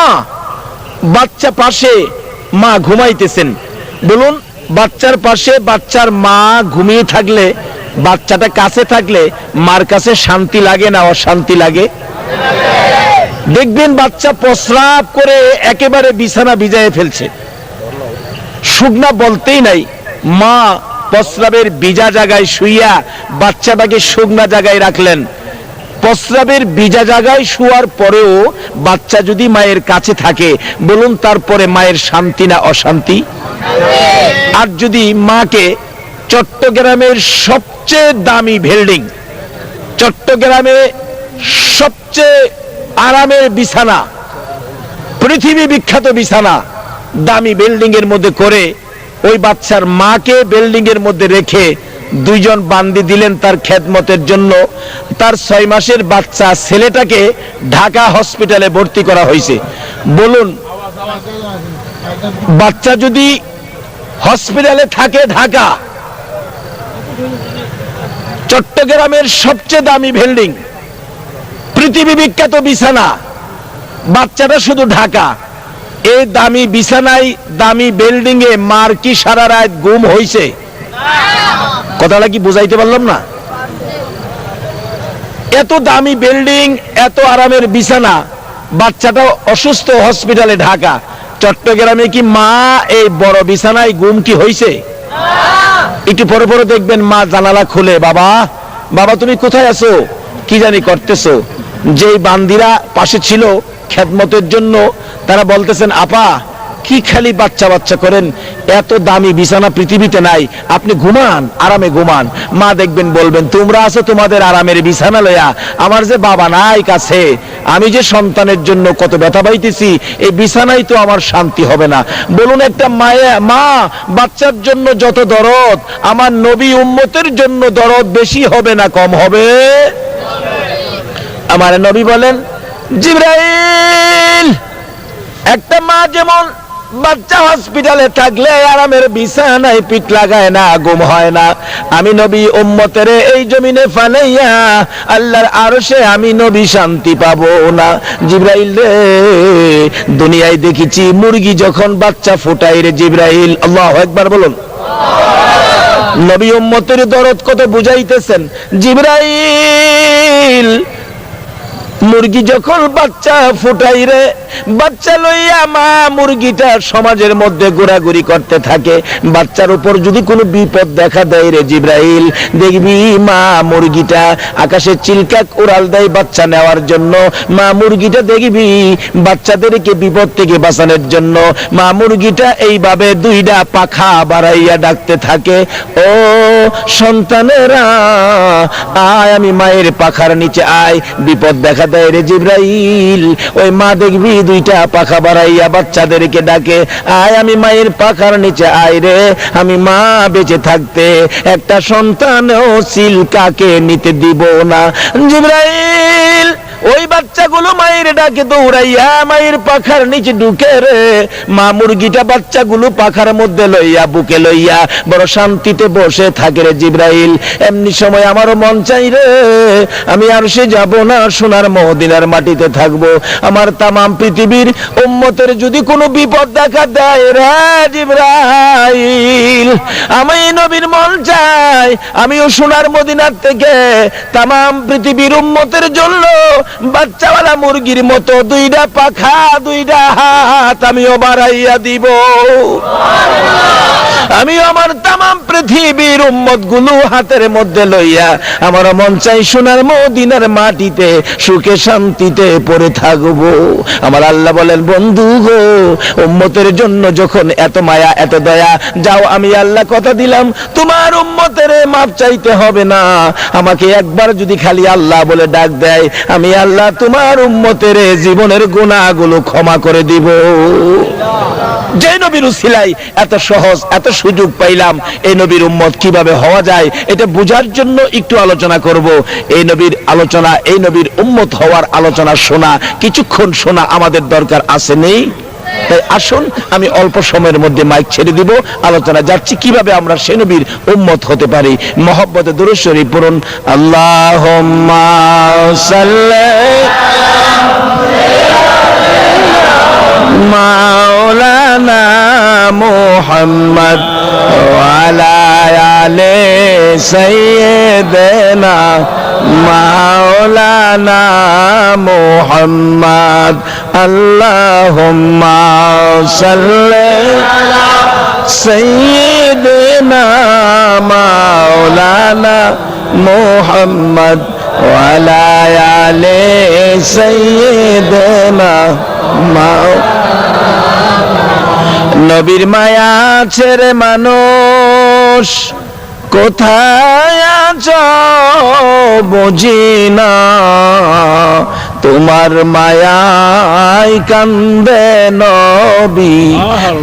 বাচ্চা পাশে মা ঘুমাইতেছেন, বলুন বাচ্চার পাশে বাচ্চার মা ঘুমিয়ে থাকলে, বাচ্চাটা কাছে থাকলে মার কাছে শান্তি লাগে না অশান্তি লাগে? দেখবেন বাচ্চা প্রস্রাব করে একেবারে বিছানা ভিজায় ফেলছে, শুকনা বলতেই নাই, মা প্রস্রাবের ভিজা জায়গায় শুইয়া বাচ্চাটাকে শুকনা জায়গায় রাখলেন। প্রস্রাবের ভিজা জায়গায় শুয়ার পরেও বাচ্চা যদি মায়ের কাছে থাকে, বলুন তারপরে মায়ের শান্তি না অশান্তি? আর যদি মাকে চট্টগ্রামের সবচেয়ে দামি বিল্ডিং, চট্টগ্রামে সবচেয়ে আরামের বিছানা, পৃথিবী বিখ্যাত বিছানা, দামি বিল্ডিং এর মধ্যে করে ওই বাচ্চার মাকে বিল্ডিং এর মধ্যে রেখে 2 জন বান্দি দিলেন তার খেদমতের জন্য, তার 6 মাসের বাচ্চা ছেলেটাকে ঢাকা হসপিটালে ভর্তি করা হয়েছে। বলুন বাচ্চা যদি হসপিটালে থাকে ঢাকা, চট্টগ্রামের সবচেয়ে দামি বিল্ডিং, পৃথিবী বিখ্যাত বিছানা, বাচ্চাটা শুধু ঢাকা, এই দামি বিছানায় দামি বিল্ডিং এ মার কি সারা রাত ঘুম হইছে? কথাটা কি বুঝাইতে পারলাম না? এত দামি বিল্ডিং, এত আরামের বিছানা, বাচ্চাটা অসুস্থ, হসপিটালে ঢাকা, চট্টগ্রামে কি মা এই বড় বিছানায় ঘুম কি হইছে? একটু পরে পরে দেখবেন মা জানালা খুলে, বাবা বাবা তুমি কোথায় আছো, কি জানি করতেছো। যেই বান্দিরা পাশে ছিল খেদমতের জন্য, তারা বলতেছেন আপা কি খালি বাচ্চা বাচ্চা করেন, এত দামি বিছানা পৃথিবীতে নাই, আপনি ঘুমান, আরামে ঘুমান। মা দেখবেন বলবেন তোমরা আছো তোমাদের আরামের বিছানা লইয়া, আমার যে বাবা নাই কাছে, আমি যে সন্তানের জন্য কত ব্যথা পাইতেছি, এই বিছানাই তো আমার শান্তি হবে না। বলুন একটা মা বাচ্চার জন্য যত দরদ, আমার নবী উম্মতের জন্য দরদ বেশি হবে না কম হবে? আমার নবী বলেন জিবরাইল, একটা মা যেমন বাচ্চা হসপিটালে থাকলে আরামের বিছানায় পিঠ লাগায় না, ঘুম হয় না, আমি নবী উম্মতের এই জমিনে ফালাইয়া আল্লাহর আরশে আমি নবী শান্তি পাবো না। জিবরাইল রে, দুনিয়ায় দেখেছি মুরগি যখন বাচ্চা ফোটায় রে জিবরাইল, আল্লাহু আকবার বলুন। নবী উম্মতের দরদ কত বুঝাইতেছেন জিবরাইল। মুরগি যখন বাচ্চা ফুটাই রে, বাচ্চা লইয়া মা মুরগিটা সমাজের মধ্যে ঘোরাঘুরি করতে থাকে, বাচ্চার উপর যদি কোনো বিপদ দেখা দেয় রে জিবরাইল, দেখবি মা মুরগিটা আকাশে চিলকাক উড়াল দেয় বাচ্চা নেওয়ার জন্য। মা মুরগিটা দেখবি বাচ্চাদেরকে বিপদ থেকে বাঁচানোর জন্য মা মুরগিটা এইভাবে দুইটা পাখা বাড়াইয়া ডাকতে থাকে, ও সন্তানেরা আয়, আমি মায়ের পাখার নিচে আয়, বিপদ দেখা দেয় রে জিবরাইল। ওই মা দেখবি দুইটা পাখা বাড়াইয়া বাচ্চাদেরকে ডাকে, আয় আমি মায়ের পাখার নিচে আয় রে, আমি মা বেঁচে থাকতে একটা সন্তানও চিলকাকে নিতে দিব না। জিবরাইল ওই বাচ্চাগুলো মায়ের ডাকে দৌড়াইয়া মায়ের পাখার নিচে ঢুকে রে, মা মুরগিটা বাচ্চাগুলো পাখার মধ্যে লইয়া বুকে লইয়া বড় শান্তিতে বসে থাকে রে জিবরাইল। এমনি সময় আমারও মন চাই রে, আমি আর সে যাব না, সোনার মদিনার মাটিতে থাকবো। আমার তামাম পৃথিবীর উম্মতের যদি কোনো বিপদ দেখা দেয় রে জিবরাইল, আমি নবীর মন চাই আমিও সোনার মদিনার থেকে তামাম পৃথিবীর উম্মতের জন্য বাচ্চাওয়ালা মুরগির মতো দুইটা পাখা দুইটা হাত আমিও বাড়াইয়া দিব। আমি আমার তামাম পৃথিবীর উম্মত গুলো হাতের মধ্যে লইয়া আমার মন চাই সোনার মদিনার মাটিতে সুখে শান্তিতে পড়ে থাকবো। আমার আল্লাহ বলেন বন্ধু গো, উম্মতের জন্য যখন এত মায়া এত দয়া, যাও আমি আল্লাহ কথা দিলাম তোমার উম্মতের মাপ চাইতে হবে না, আমাকে একবার যদি খালি আল্লাহ বলে ডাক দেয়, আমি আল্লাহ তোমার উম্মতের জীবনের গুনাহগুলো ক্ষমা করে দিব। যে নবীর উসিলায় এত সহজ এত সুযোগ পাইলাম, এই নবীর উম্মত কিভাবে হওয়া যায় এটা বোঝার জন্য একটু আলোচনা করব। এই নবীর আলোচনা, এই নবীর উম্মত হওয়ার আলোচনা শোনা, কিছুক্ষণ শোনা আমাদের দরকার আছে নেই? তাই আসুন আমি অল্প সময়ের মধ্যে মাইক ছেড়ে দিব, আলোচনা যাচ্ছি কিভাবে আমরা সে নবীর উম্মত হতে পারি। মহব্বতে দুরূদ শরীফ পড়ুন। আল্লাহুম্মা সাল্লি মাওলানা মুহাম্মদ ওয়া আলা আলি সাইয়্যিদিনা মাওলানা মুহাম্মদ। আল্লাহুম্মা সাল্লি আলা সাইয়্যিদিনা মাওলানা মুহাম্মদ ওয়া আলা আলি সাইয়্যিদিনা নবীর মায়া ছেড়ে মানুষ কোথায় আছো বুঝি না, তোমার মায়ায় কান্দে নবী,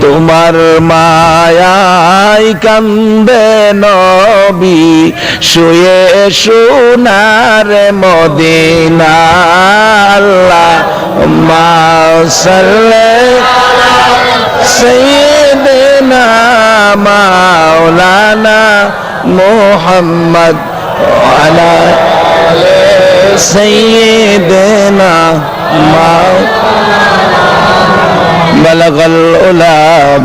তোমার মায়ায় কান্দে নবী, শুয়ে সোনার মদিনা। আল্লাহুম্মা সাল্লি আলা সাইয়্যিদিনা بلغ العلا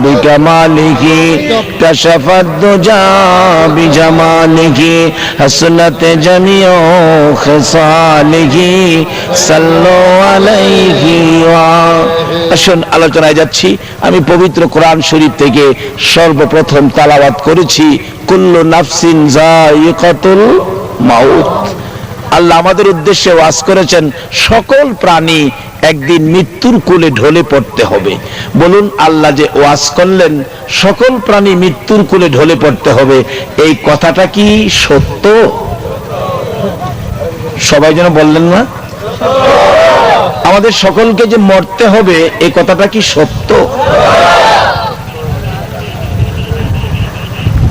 بكماله كشف الدجى بجماله حسنت جميع خصاله صلوا عليه আসুন আলোচনায় যাচ্ছি। আমি পবিত্র কোরআন শরীফ থেকে সর্বপ্রথম তেলাওয়াত করেছি কুল্লু নাফসিন যায়িকাতুল মাউত। আল্লাহ আমাদের উদ্দেশ্যে ওয়াজ করেছেন সকল প্রাণী একদিন মৃত্যুর কোলে ঢলে পড়তে হবে। বলুন, আল্লাহ যে ওয়াজ করলেন সকল প্রাণী মৃত্যুর কোলে ঢলে পড়তে হবে, এই কথাটা কি সত্য? সবাই যেন বললেন না, আমাদের সকলকে যে মরতে হবে এই কথাটা কি সত্য?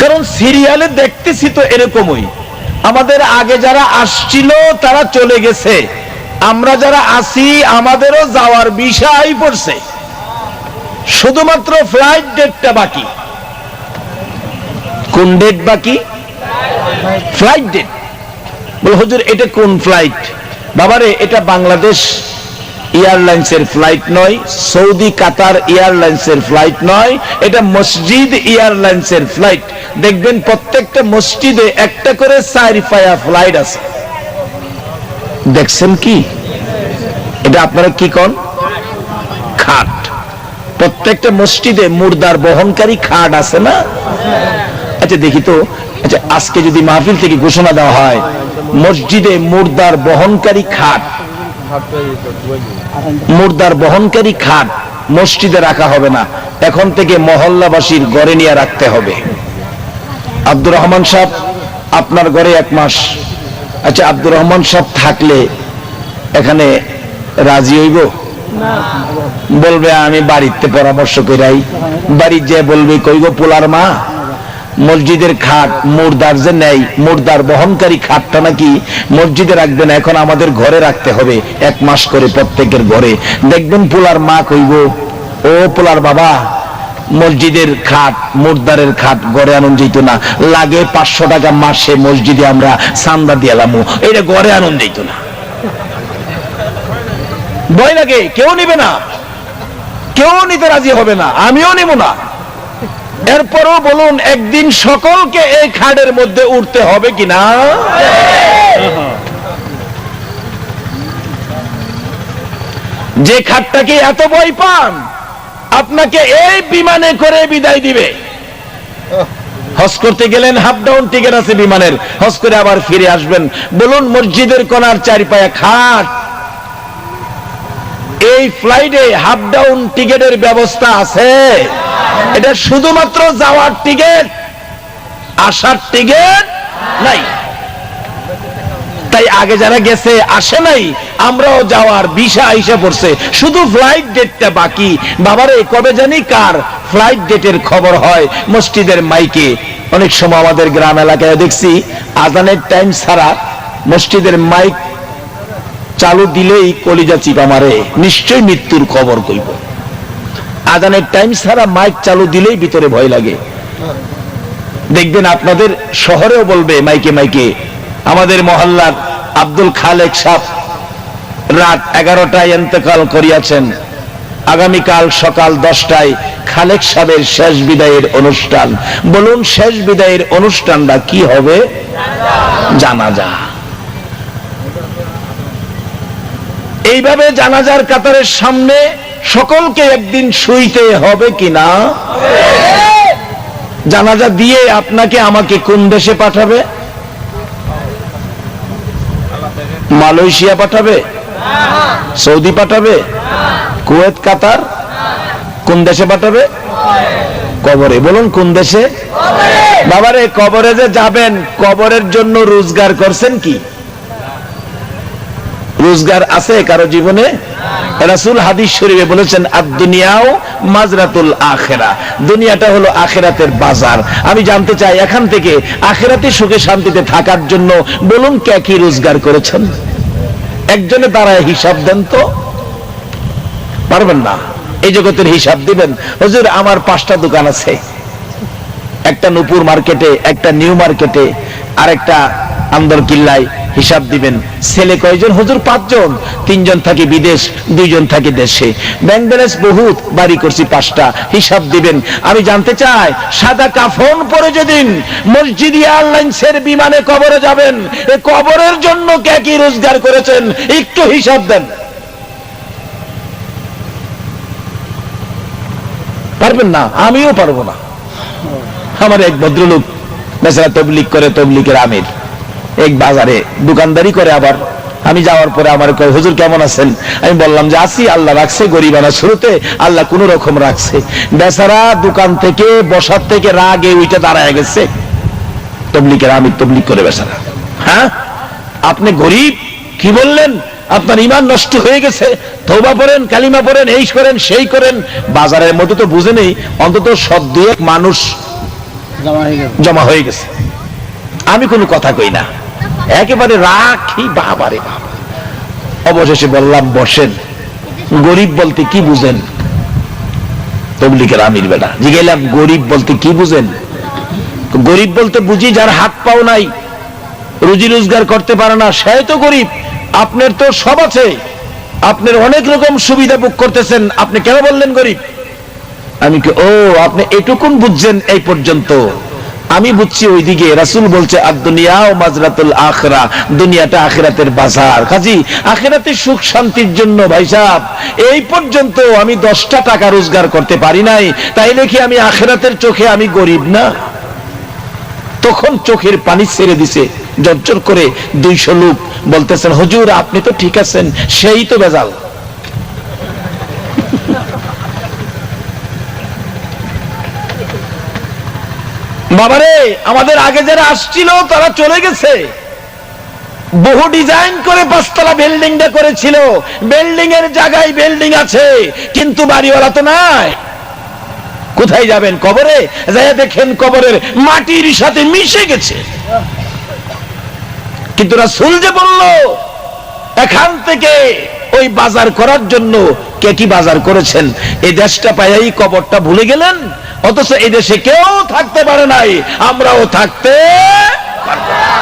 কারণ সিরিয়ালে দেখতেছি তো এরকমই, আমাদের আগে যারা আসছিল তারা চলে গেছে, আমরা যারা আছি আমাদেরও যাওয়ার বিষয় পড়ছে, শুধুমাত্র ফ্লাইট ডেটটা বাকি। কোন ডেট বাকি? Flight date. বলে হুজুর এটা কোন ফ্লাইট? বাবারে, এটা বাংলাদেশ এয়ারলাইন্সের ফ্লাইট নয়, সৌদি কাতার এয়ারলাইন্সের ফ্লাইট নয়, এটা মসজিদ এয়ারলাইন্সের ফ্লাইট। দেখবেন প্রত্যেকটা মসজিদে একটা করে 4 পায়া ফ্লাইট আছে। দেখছেন কি? এটা আপনারা কি কোন খাট? প্রত্যেকটা মসজিদে মুর্দার বহনকারী খাট আছে না? আচ্ছা দেখি তো, আচ্ছা আজকে যদি মাহফিল থেকে ঘোষণা দেওয়া হয় মসজিদে মুর্দার বহনকারী খাট, মুর্দার বহনকারী খাট মসজিদে রাখা হবে না, এখন থেকে মহল্লাবাসীর ঘরে নিয়ে রাখতে হবে। আব্দুর রহমান সাহেব আপনার ঘরে 1 মাস। আচ্ছা আব্দুর রহমান সাহেব থাকলে এখানে রাজি হইব? বলবে আমি বাড়িতে পরামর্শ করাই। বাড়ি যে বলবে কইগো পোলার মা, মসজিদের খাট মুর্দার যে নেই, মুর্দার বহনকারী খাটটা নাকি মসজিদে রাখবে না, এখন আমাদের ঘরে রাখতে হবে 1 মাস করে প্রত্যেকের ঘরে। দেখবেন পোলার মা কইব, ও পোলার বাবা, মসজিদের খাট মুর্দারের খাট ঘরে আনন্দ যেত না, লাগে 500 টাকা মাসে মসজিদে আমরা চান্দা দিয়ে এলাম, এটা ঘরে আনন্দ যেত না। ভয় লাগে, কেউ নিবে না, কেউ নিতে রাজি হবে না, আমিও নিব না। এরপরও বলুন, একদিন সকলকে এই খাটের মধ্যে উঠতে হবে কিনা? যে খাটটাকে এত ভয় পান, আপনাকে এই বিমানে করে বিদায় দিবে। হজ করতে গেলেন, হাফ ডাউন টিকিট আছে বিমানের, হজ করে আবার ফিরে আসবেন। বলুন, মসজিদের কোণার 4 পায়া খাট, এই ফ্লাইটে হাফ ডাউন টিকিটের ব্যবস্থা আছে? এটা শুধুমাত্র যাওয়ার টিকিট, আসার টিকিট নাই। তাই আগে যারা গেছে আসে নাই, আমরাও যাওয়ার ভিসা আইসা পড়ছে, শুধু ফ্লাইট ডেটটা বাকি। বাবারে, কবে জানি কার ফ্লাইট ডেটের খবর হয় মসজিদের মাইকে। অনেক সময় আমাদের গ্রাম এলাকায় দেখছি আজানের টাইম ছাড়া মসজিদের মাইক চালু দিলেই কলিজা চিপা মারে, নিশ্চয় মৃত্যুর খবর কইব। আজানের টাইম ছাড়া মাইক চালু দিলেই ভিতরে ভয় লাগে। দেখবেন আপনাদের শহরেও বলবে মাইকে মাইকে। আমাদের মহল্লার আব্দুল খালেক সাহেব রাত 11টায় ইন্তেকাল করিয়াছেন, আগামীকাল সকাল 10টায় খালেক সাহেবের শেষ বিদায়ের অনুষ্ঠান। বলুন, শেষ বিদায়ের অনুষ্ঠানটা কি হবে? জানাজা। এইভাবে জানাজার কাতারের সামনে সকলকে একদিন শুইতে হবে কিনা? জানাজা দিয়ে আপনাকে আমাকে কোন দেশে পাঠাবে? মালয়েশিয়া পাঠাবে? সৌদি পাঠাবে? কুয়েত, কাতার? কোন দেশে পাঠাবে? কবরে। বলুন, কোন দেশে? বাবারে, কবরে যে যাবেন, কবরের জন্য রোজগার করছেন কি? রোজগার আছে কারো জীবনে? রাসূল হাদিস শরীফে বলেছেন, আদ-দুনিয়াও মাজরাতুল আখিরা, দুনিয়াটা হলো আখিরাতের বাজার। আমি জানতে চাই, এখান থেকে আখিরাতে সুখে শান্তিতে থাকার জন্য বলুন কে কি রোজগার করেছেন? একজনে দাঁড়ায় হিসাব দেন তো। পারবেন না। এই জগতের হিসাব দিবেন, হুজুর আমার 5টা দোকান আছে, একটা নূপুর মার্কেটে, একটা নিউ মার্কেটে, আর একটা আন্দর কিল্লায় হিসাব দিবেন। ছেলে কয়জন? হুজুর 5 জন, 3 জন থাকে বিদেশ, 2 জন থাকে দেশে। ব্যাংক ব্যালেন্স বহুত, বাড়ি করছি 5টা, হিসাব দিবেন। আমি জানতে চাই, সাদা কাফন পরে যেদিন মসজিদ এয়ারলাইন্সের বিমানে কবরে যাবেন, এই কবরের জন্য কে কি রোজগার করেছেন একটু হিসাব দেন। পারবেন না? আমিও পারবো না। আমার এক ভদ্রলোক বেচারা তবলিগ করে, তবলিগের আমির, এক বাজারে দোকানদারি করে। আবার আমি যাওয়ার পরে আমার কয়, হুজুর কেমন আছেন? আমি বললাম যে আছি, আল্লাহ রাখছে, গরিবানা শুরুতে আল্লাহ কোন রকম রাখছে। বেচারা দোকান থেকে বসার থেকে রাগে উইটা দাঁড়ায় গেছে। তবলিগের আমির, তবলিগ করে বেচারা। হ্যাঁ, আপনি গরিব? কি বললেন? আপনার ঈমান নষ্ট হয়ে গেছে, তওবা পড়েন, কালিমা পড়েন, এই করেন সেই করেন। বাজারের মধ্যে তো বুঝে নেই, অন্তত 100-2 মানুষ জমা হয়ে গেছে। আমি কোনো কথা কই না, একেবারে রাখি। বাবারে বাবা। অবশেষে বললাম বসেন, গরিব বলতে কি বুঝেন? তবলিগের আমির বেটা জিজ্ঞাইলাম, গরিব বলতে কি বুঝেন? গরিব বলতে বুঝি যার হাত পাও নাই, রুজি রোজগার করতে পারে না, সে তো গরিব। আপনার তো সব আছে, আপনার অনেক রকম সুবিধা ভোগ করতেছেন, আপনি কেন বললেন গরিব? আমি কি, ও আপনি এটুকুন বুঝছেন এই পর্যন্ত? আমি বুঝছি ওইদিকে রাসূল বলছে আদ-দুনিয়া ও মাজরাতুল আখিরা, দুনিয়াটা আখিরাতের বাজার। কাজী আখিরাতের সুখ শান্তির জন্য ভাই সাহেব এই পর্যন্ত আমি 10টা টাকা রোজগার করতে পারি নাই, তাইলে কি আমি আখিরাতের চোখে আমি গরিব না? তখন চোখের পানি ছেড়ে দিছে জর্জর করে। 200 লোক বলতেছেন, হুজুর আপনি তো ঠিক আছেন, সেই তো বেজাল। বাবারে, আমাদের আগে যারা আসছিল তারা চলে গেছে। বহু ডিজাইন করে 5 তলা বিল্ডিংটা করেছিল, বিল্ডিং এর জায়গায় বিল্ডিং আছে, কিন্তু বাড়িওয়ালা তো নাই। কোথায় যাবেন? কবরে যাই দেখেন কবরের মাটির সাথে মিশে গেছে। কিন্তু রাসূল যে বলল এখান থেকে ওই বাজার করার জন্য, কে কি বাজার করেছেন? এই দেশটা পাইয়াই কবরটা ভুলে গেলেন, অথচ এই দেশে কেউ থাকতে পারে নাই, আমরাও থাকতে পারবো না।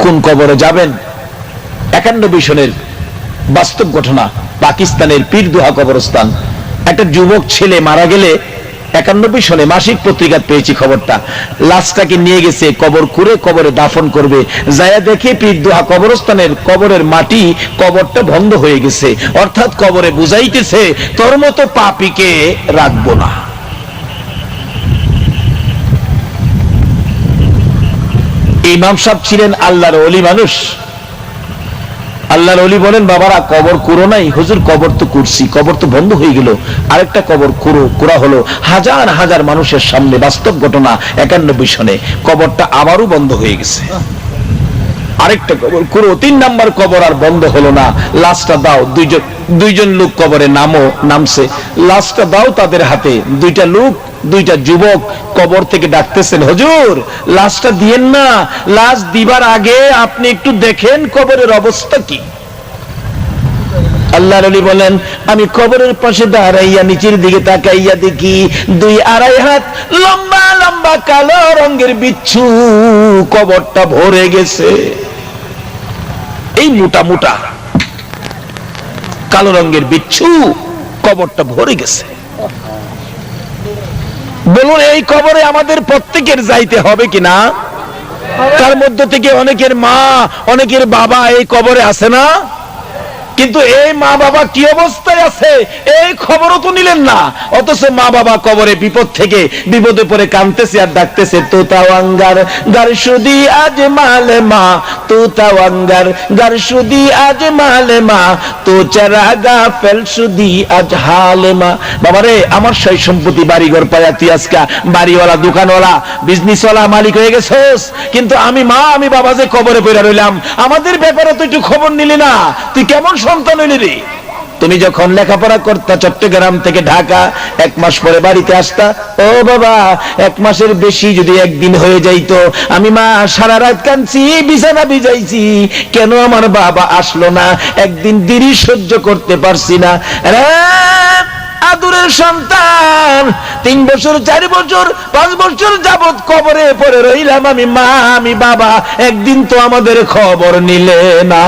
কোন কবরে যাবেন? 91 সনের বাস্তব ঘটনা। পাকিস্তানের পীরদুহা কবরস্থান, একটা যুবক ছেলে মারা গেলে 91 সনে মাসিক পত্রিকা পেয়েছি খবরটা, লাশটাকে নিয়ে গেছে কবর করে কবরে দাফন করবে। যায়া দেখে পীরদুহা কবরস্থানের কবরের মাটি, কবরটা বন্ধ হয়ে গেছে। অর্থাৎ কবরে বুঝাইতেছে তোর মতো পাপীকে রাখবো না। ইমাম সাহেব ছিলেন আল্লাহর ওলি মানুষ। আল্লাহর ওলি বলেন, বাবারা কবর কুরো নাই। হুজুর কবর তো কুরছি, কবর তো বন্ধ হয়ে গেল, আরেকটা কবর কুরা হলো। হাজার হাজার মানুষের সামনে বাস্তব ঘটনা। 91 সনে কবরটা আবারও বন্ধ হয়ে গেছে। আরেকটা কবর কুরো, 3 নাম্বার কবর আর বন্ধ হলো না। লাশটা দাও। দুইজন লোক কবরে নামছে, লাশটা দাও তাদের হাতে। 2টা লোক, 2টা যুবক কবর থেকে ডাকতেছেন, হুজুর লাশটা দিয়েন না, লাশ দিবার আগে আপনি একটু দেখেন কবরের অবস্থা কি। আল্লাহর ওলি বলেন, আমি কবরের পাশে দাঁড়াইয়া নিচের দিকে তাকাইয়া দেখি 2-2.5 হাত লম্বা লম্বা কালো রঙের বিচ্ছু কবরটা ভরে গেছে। এই মোটা মোটা কালো রঙের বিচ্ছু কবরটা ভরে গেছে। বলুন এই কবরে আমাদের প্রত্যেকের যাইতে হবে কিনা? তার মধ্য থেকে অনেকের মা, অনেকের বাবা এই কবরে আছে না? কিন্তু এই মা বাবা কি অবস্থায় আছে এই খবরও তো নিলেন না, অথচ মা বাবা কবরে বিপদ থেকে বিপদে পড়ে কাঁদতেছে আর ডাকতেছে, তো তাওয়াঙ্গার গারশুদি আজ মালে মা, তো তাওয়াঙ্গার গারশুদি আজ মালে মা, তো চারাগা ফেলশুদি আজ হালে মা। বাবারে, আমার সয় সম্পত্তি বাড়িঘর পায়া তুই আজকে বাড়িওয়ালা, দোকানওয়ালা, বিজনেসওয়ালা মালিক হয়ে গেছস, কিন্তু আমি মা, আমি বাবা যে কবরে পড়ে রইলাম, আমাদের ব্যাপারে তো একটু খবর নিলি না। তুই কেমন সন্তান হইলি রে? তুমি যখন লেখাপড়া করতা চট্টগ্রাম থেকে ঢাকা, 1 মাস পরে বাড়িতে আসতা, ও বাবা 1 মাসের বেশি যদি একদিন হয়ে যাইতো, আমি মা সারা রাত কাঁদছি, বিছানা ভিজাইছি, কেন আমার বাবা আসলো না, একদিন দেরি সহ্য করতে পারছি না। আদুরের সন্তান, 3 বছর 4 বছর 5 বছর যাবত কবরে পড়ে রইলাম আমি মা আমি বাবা, একদিন তো আমাদের খবর নিলে না।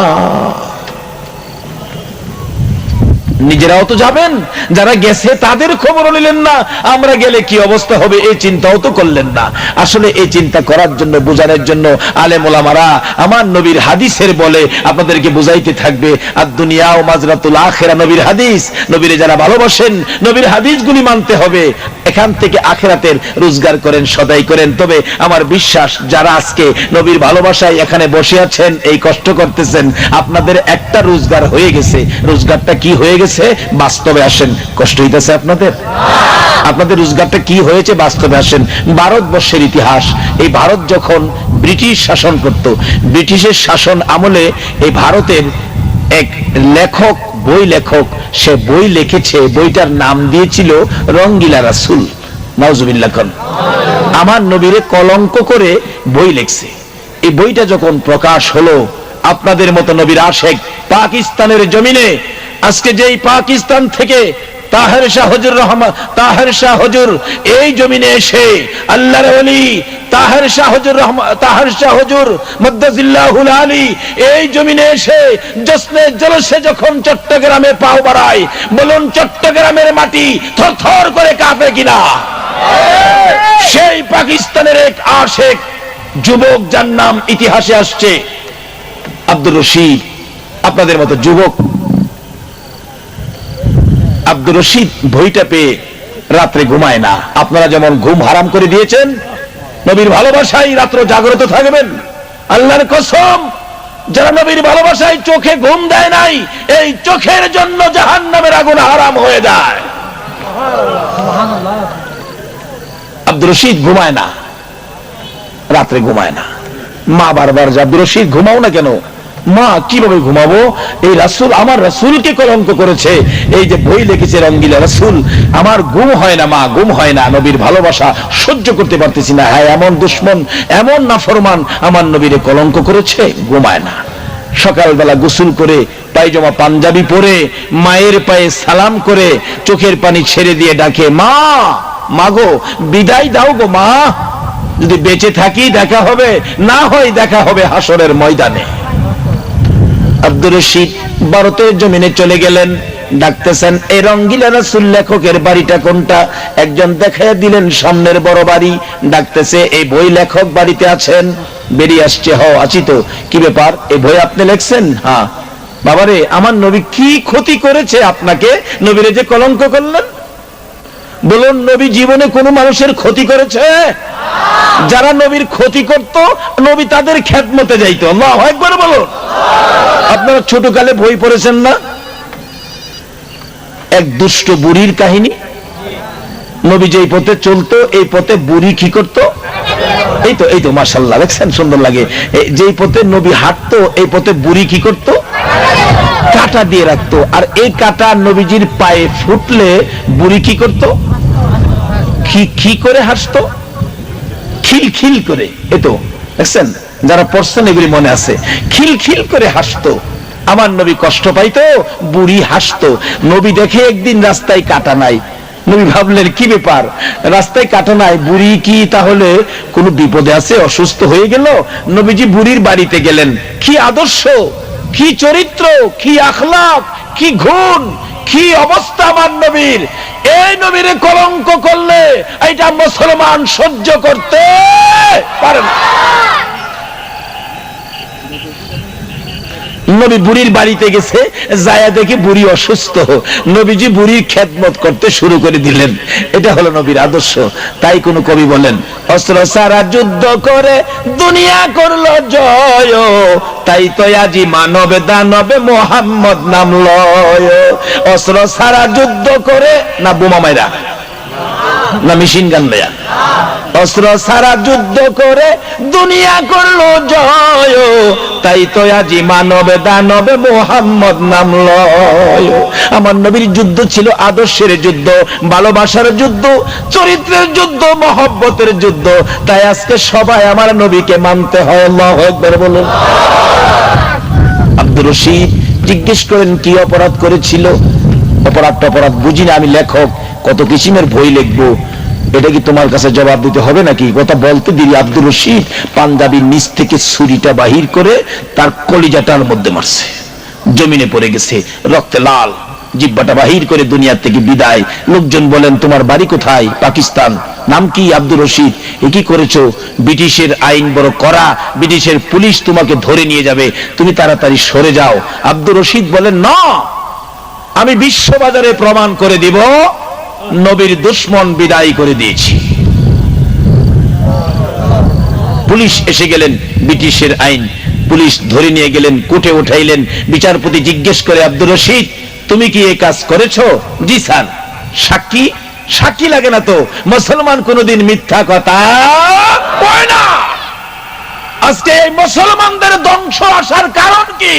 নিজেরাও তো যাবেন, যারা গেছে তাদের খবর নিলেন না, আমরা গেলে কি অবস্থা হবে এই চিন্তাও তো করলেন না। আসলে এই চিন্তা করার জন্য, বোঝানোর জন্য আলেম ওলামারা আমার নবীর হাদিসের বলে আপনাদেরকে বুঝাইতে থাকবে। আর দুনিয়া ও মাজরাতুল আখিরা, নবীর হাদিস, নবীরে যারা ভালোবাসেন নবীর হাদিসগুলি মানতে হবে, এখান থেকে আখিরাতের রোজগার করেন, সদাই করেন। তবে আমার বিশ্বাস যারা আজকে নবীর ভালোবাসায় এখানে বসে আছেন, এই কষ্ট করতেছেন, আপনাদের একটা রোজগার হয়ে গেছে। রোজগারটা কি হয়ে গেছে বাস্তবে আসেন। কষ্ট হইতেছে আপনাদের? আপনাদের রোজগারটা কি হয়েছে বাস্তবে আসেন। ভারতবর্ষের ইতিহাস, এই ভারত যখন ব্রিটিশ শাসন করত, ব্রিটিশের শাসন আমলে এই ভারতের এক লেখক, বই লেখক, সে বই লিখেছে, বইটার নাম দিয়েছিল রঙ্গিলা রাসূল। নাউজুবিল্লাহ। আমার নবীরে কলঙ্ক করে বই লিখছে। এই বইটা যখন প্রকাশ হলো, আপনাদের মতো নবীর আশেক পাকিস্তানের জমিনে, আজকে যেই পাকিস্তান থেকে তাহের শাহ হুজুর রহমান, তাহের শাহ হুজুর এই জমিনে এসে আল্লাহর ওলি তাহের শাহ হুজুর রহমান, তাহের শাহ হুজুর মুদ্দাজিল্লাহুল আলী এই জমিনে এসে জশ্নে জলসে যখন চট্টগ্রামে পাও বাড়ায়, বলুন চট্টগ্রামের মাটি থরথর করে কাঁপে কিনা? সেই পাকিস্তানের এক আশেক যুবক, যার নাম ইতিহাসে আসছে আব্দুর রশিদ, আপনাদের মতো যুবক আব্দুর রশিদ বইটা পেয়ে রাত্রে ঘুমায় না। আপনারা যেমন ঘুম হারাম করে দিয়েছেন, নবীর ভালোবাসায় রাত্র জাগ্রত থাকবেন। আল্লাহর কসম, যারা নবীর ভালোবাসায় চোখে ঘুম দেয় নাই, এই চোখের জন্য জাহান্নামের আগুন হারাম হয়ে যায়। আব্দুর রশিদ ঘুমায় না, রাত্রে ঘুমায় না। মা বারবার যে আব্দুর রশিদ ঘুমাও না কেন? মা কিভাবে ঘুমাবো? এই রাসূল, আমার রাসূলকে কলঙ্ক করেছে, এই যে বই লিখেছে রঙ্গিলা রাসূল, আমার ঘুম হয় না মা, ঘুম হয় না। নবীর ভালোবাসা সহ্য করতে পারতেছি না। হ্যাঁ, এমন দুশমন, এমন নাফরমান আমার নবীরে কলঙ্ক করেছে, ঘুমায় না। সকালবেলা গোসল করে পায়জামা পাঞ্জাবি পরে মায়ের পায়ে সালাম করে চোখের পানি ছেড়ে দিয়ে ডাকে, মা, মাগো বিদায় দাও গো মা, যদি বেঁচে থাকি দেখা হবে, না হয় দেখা হবে হাসরের ময়দানে। আব্দুর রশিদ ভারতের জমিনে চলে গেলেন, ডাকতেছেন, এই রঙ্গিলা রাসূল লেখকের বাড়িটা কোনটা? একজন দেখাইয়া দিলেন সামনের বড় বাড়ি। ডাকতেছে, এই বই লেখক বাড়িতে আছেন? বেরিয়ে আসছে, হ আছি তো। কি ব্যাপার, এই বই আপনি লিখছেন? হ্যাঁ। বাবারে, আমার নবী কি ক্ষতি করেছে আপনাকে, নবীরে যে কলঙ্ক করলেন? বলুন, নবী জীবনে কোনো মানুষের ক্ষতি করেছে? যারা নবীর ক্ষতি করত, নবী তাদের খেদমতে যাইত। আল্লাহু আকবার বলুন। আপনারা ছোটকালে বই পড়েছেন না, এক দুষ্ট বুড়ির কাহিনী? নবী যেই পথে চলতো, এই পথে বুড়ি কি করত? এই তো মাশাআল্লাহ, দেখছেন সুন্দর লাগে। যেই পথে নবী হাঁটতো, এই পথে বুড়ি কি করত? কাঁটা দিয়ে রাখতো। আর এই কাঁটা নবীজির পায়ে ফুটলে বুড়ি কি করত? কি করে হাসতো? খিলখিল করে। এতো দেখছেন, যারা পড়ছেন এগুলি মনে আছে। খিলখিল করে হাসতো। আমার নবী কষ্ট পাইতো, বুড়ি হাসতো। নবী দেখে একদিন রাস্তায় কাঁটা নাই, নবী ভাবলেন কি ব্যাপার, রাস্তায় কাঁটা নাই, বুড়ি কি তাহলে কোনো বিপদে আছে, অসুস্থ হয়ে গেল? নবীজি বুড়ির বাড়িতে গেলেন। কি আদর্শ, কি চরিত্র, কি আখলাক, কি গুণ, কি অবস্থা আমার নবীর! এই নবীরে কলঙ্ক করলে এটা মুসলমান সহ্য করতে পারে না। নবী বুড়ির বাড়িতে গেছে, যায়া দেখে বুড়ি অসুস্থ। নবীজি বুড়ির খেদমত করতে শুরু করে দিলেন। এটা হলো নবীর আদর্শ। তাই কোন কবি বলেন, অস্ত্র সারা যুদ্ধ করে দুনিয়া করলো জয়, তাই তো আজি মানবে দানবে মোহাম্মদ নাম লয়। অস্ত্র সারা যুদ্ধ করে, না বোমা মাইরা, না মেশিন গান লয়া, অস্ত্র সারা যুদ্ধ করে দুনিয়া করলো জয়, তাই তো আজি মানবে দানবে মোহাম্মদ নাম লয়। আমার নবীর যুদ্ধ ছিল আদর্শের যুদ্ধ, ভালোবাসার যুদ্ধ, চরিত্রের যুদ্ধ, মহব্বতের যুদ্ধ। তাই আজকে সবাই আমার নবীকে মানতে হয়। আল্লাহু আকবার বলুন। আব্দুর রশিদ জিজ্ঞেস করেন কি অপরাধ করেছিল? অপরাধটা অপরাধ বুঝি না, আমি লেখক, কত কিসিমের বই লিখবো, এটা কি তোমার কাছে জবাব দিতে হবে নাকি? কথা বলতে দিলি আব্দুর রশিদ পাঞ্জাবির নিচ থেকে ছুরিটা বাহির করে তার কলিজাটার মধ্যে মারছে, জমিনে পড়ে গেছে, রক্তে লাল, জিব্বাটা বাহির করে দুনিয়া থেকে বিদায়। লোকজন বলেন তোমার বাড়ি কোথায়? পাকিস্তান। নাম কি? আব্দুর রশিদ। এ কি করেছো? ব্রিটিশের আইন বড় কড়া, ব্রিটিশের পুলিশ তোমাকে ধরে নিয়ে যাবে, তুমি তাড়াতাড়ি সরে যাও। আব্দুর রশিদ বলেন না, আমি বিশ্ববাজারে প্রমাণ করে দিব নবীর দুশমন বিদায় করে দিয়েছি। পুলিশ এসে গেলেন, ব্রিটিশের আইন, পুলিশ ধরে নিয়ে গেলেন, কোর্টে উঠাইলেন। বিচারপতি জিজ্ঞেস করে, আব্দুর রশিদ তুমি কি এই কাজ করেছো? জি স্যার। সাক্ষী? সাক্ষী লাগে না তো, মুসলমান কোনদিন মিথ্যা কথা কয় না। আজকে এই মুসলমানদের ধ্বংস আসার কারণ কি?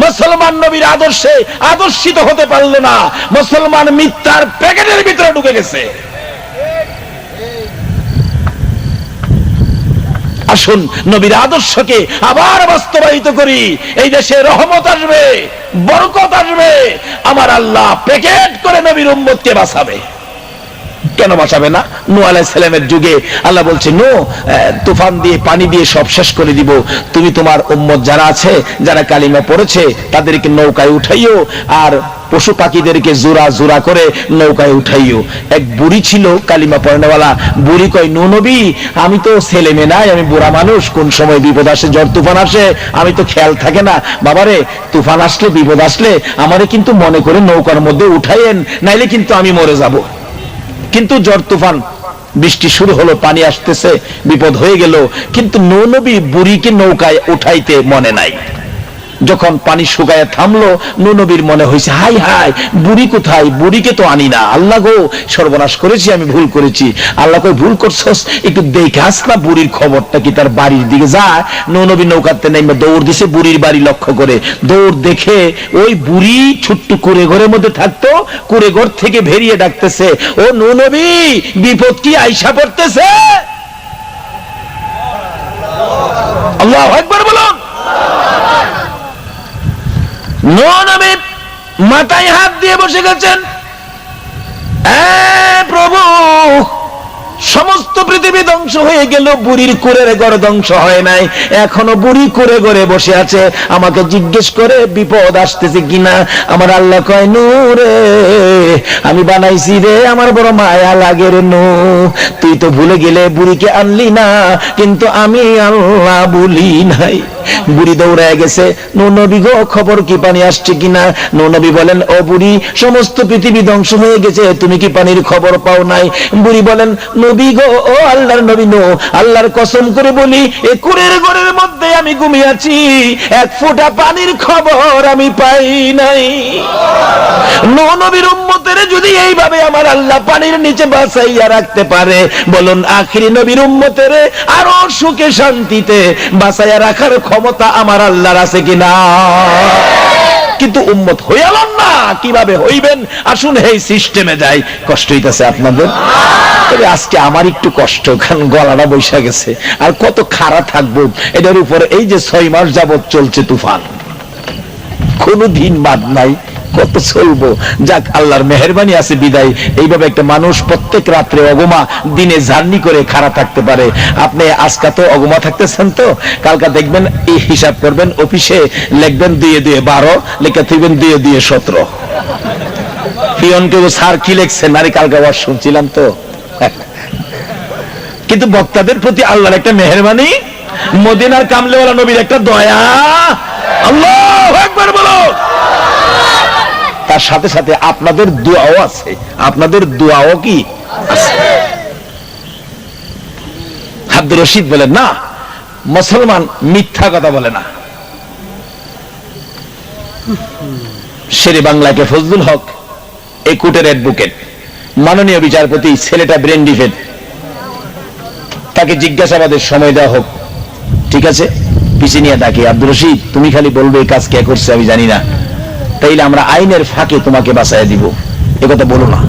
মুসলমান নবীর আদর্শে আদর্শিত হতে পারল না, মুসলমান মিথ্যার প্যাকেটের ভিতরে ঢুকে গেছে। আসুন নবীর আদর্শকে আবার বাস্তবায়িত করি, এই দেশে রহমত আসবে, বরকত আসবে। আমার আল্লাহ প্যাকেট করে নবীর উম্মতকে বাঁচাবে। কেন বাঁচাবে না? নূহ আলাইহিস সালামের যুগে আল্লাহ বলছে, নূহ তুফান দিয়ে পানি দিয়ে সব শেষ করে দিব, তুমি তোমার উম্মত যারা আছে, যারা কালিমা পড়েছে, তাদেরকে নৌকায় উঠাইও, আর পশু পাখিদেরকে জোড়া জোড়া করে নৌকায় উঠাইও। এক বুড়ি ছিল কালিমা পড়নেওয়ালা, বুড়ি কয়, নূহ নবী আমি তো ছেলে মেয়ে নাই, আমি বুড়া মানুষ, কোন সময় বিপদ আসে, ঝড় তুফান আসে, আমি তো খেয়াল থাকে না। বাবারে তুফান আসলে, বিপদ আসলে আমারে কিন্তু মনে করে নৌকার মধ্যে উঠাইয়েন, নাইলে কিন্তু আমি মরে যাব। কিন্তু ঝড় তুফান, বৃষ্টি শুরু হলো, পানি আসতেছে, বিপদ হয়ে গেল, কিন্তু নূহ নবী বুড়িকে নৌকায় উঠাইতে মনে নাই। যখন পানি শুকায় থামলো, নূহ নবীর মনে হয়েছে, হাই হাই বুড়ি কোথায়, বুড়িকে তো আনি না, আল্লাহ গো সর্বনাশ করেছি, আমি ভুল করেছি। আল্লাহ কই, ভুল করছস, একটু দেখে আস না বুড়ির খবরটা কি। তার বাড়ির দিকে যায়, নূহ নবী নৌকাতে নেমে দৌড় দিছে বুড়ির বাড়ি লক্ষ্য করে। দৌড় দেখে ওই বুড়ি ছোট্ট কুড়ে ঘরের মধ্যে থাকতো, কুড়ে ঘর থেকে বেরিয়ে ডাকতেছে, ও নূহ নবী বিপদ কি আইসা পড়তেছে? আল্লাহু আকবার বলুন। নূহ নবী মাথায় হাত দিয়ে বসে গেছেন, প্রভু সমস্ত পৃথিবী ধ্বংস হয়ে গেল, বুড়ির কুড়ের ঘর ধ্বংস হয় নাই, এখনো বুড়ি কুড়ে ঘরে বসে আছে, আমাকে জিজ্ঞেস করে বিপদ আসতেছে কিনা। আমার আল্লাহ কয়, নূহ রে আমি বানাইছি রে, আমার বড় মায়া লাগে রে নূহ, তুই তো ভুলে গেলে, বুড়িকে আনলি না, কিন্তু আমি আল্লাহ ভুলি নাই। বুড়ি দৌড়ায় গেছে, নূহ নবী গো খবর কি, পানি আসছে কিনা? নূহ নবী বলেন, ও বুড়ি সমস্ত পৃথিবী ধ্বংস হয়ে গেছে, তুমি কি পানির খবর পাও নাই? বুড়ি বলেন, নবী গো, ও আল্লাহর নবী নূহ, আল্লাহর কসম করে বলি, এ কুড়ের ঘরের মধ্যে আমি ঘুমিয়ে আছি, এক ফোঁটা পানির খবর আমি পাই নাই। নূহ নবীর উম্মতের যদি এইভাবে আমার আল্লাহ পানির নিচে বাঁচাইয়া রাখতে পারে, বলুন আখিরি নবীর উম্মতের আরো সুখে শান্তিতে বাঁচাইয়া রাখার ক্ষমতা আমার আল্লাহর আছে কিনা? কিন্তু উম্মত হইয়ালেন না, কিভাবে হইবেন? আসুন এই সিস্টেমে যাই। কষ্ট হইতেছে আপনাদের? তবে আজকে আমার একটু কষ্ট, কারণ গলাটা বৈশা গেছে, আর কত খাড়া থাকবো এটার উপর। এই যে 6 মাস যাবত চলছে তুফান, কোনো দিন বাদ নাই, কত চলবো? যাক, আল্লাহর মেহেরবানি আছে বিদায় এইভাবে একটা মানুষ প্রত্যেক রাত্রে অগমা, দিনে জার্নি করে খাড়া থাকতে পারে। আপনি আজকা তো অগমা থাকতেছেন, তো কালকা দেখবেন, এই হিসাব করবেন, অফিসে লিখবেন 2 2 12, লেখা থাকবেন 2 2 17। পিয়নকে স্যার কি লিখছেন, আরে কালকা ওয়াজ শুনছিলাম তো। কিন্তু বক্তাদের প্রতি আল্লাহর একটা মেহেরবানি, মদিনার কামলেওয়ালা নবীর একটা দয়া। আল্লাহু আকবার বলো। তার সাথে সাথে আপনাদের দোয়াও আছে, আপনাদের দোয়াও কি আছে? আব্দুর রশিদ বলেন, না মুসলমান মিথ্যা কথা বলে না। শেরে বাংলাকে ফজলুল হক, এই কোর্টের অ্যাডভোকেট, মাননীয় বিচারপতি, ছেলেটা ব্রেন ডিফেক্ট, তাকে জিজ্ঞাসাবাদের সময় দেওয়া হোক। ঠিক আছে, পিছিয়ে নিয়ে ডাকি, আব্দুর রশিদ তুমি খালি বলবে এই কাজ কে করছে আমি জানি না, তাইলে আমরা আইনের ফাঁকে তোমাকে বাঁচাইয়া দিব, একথা বলো না।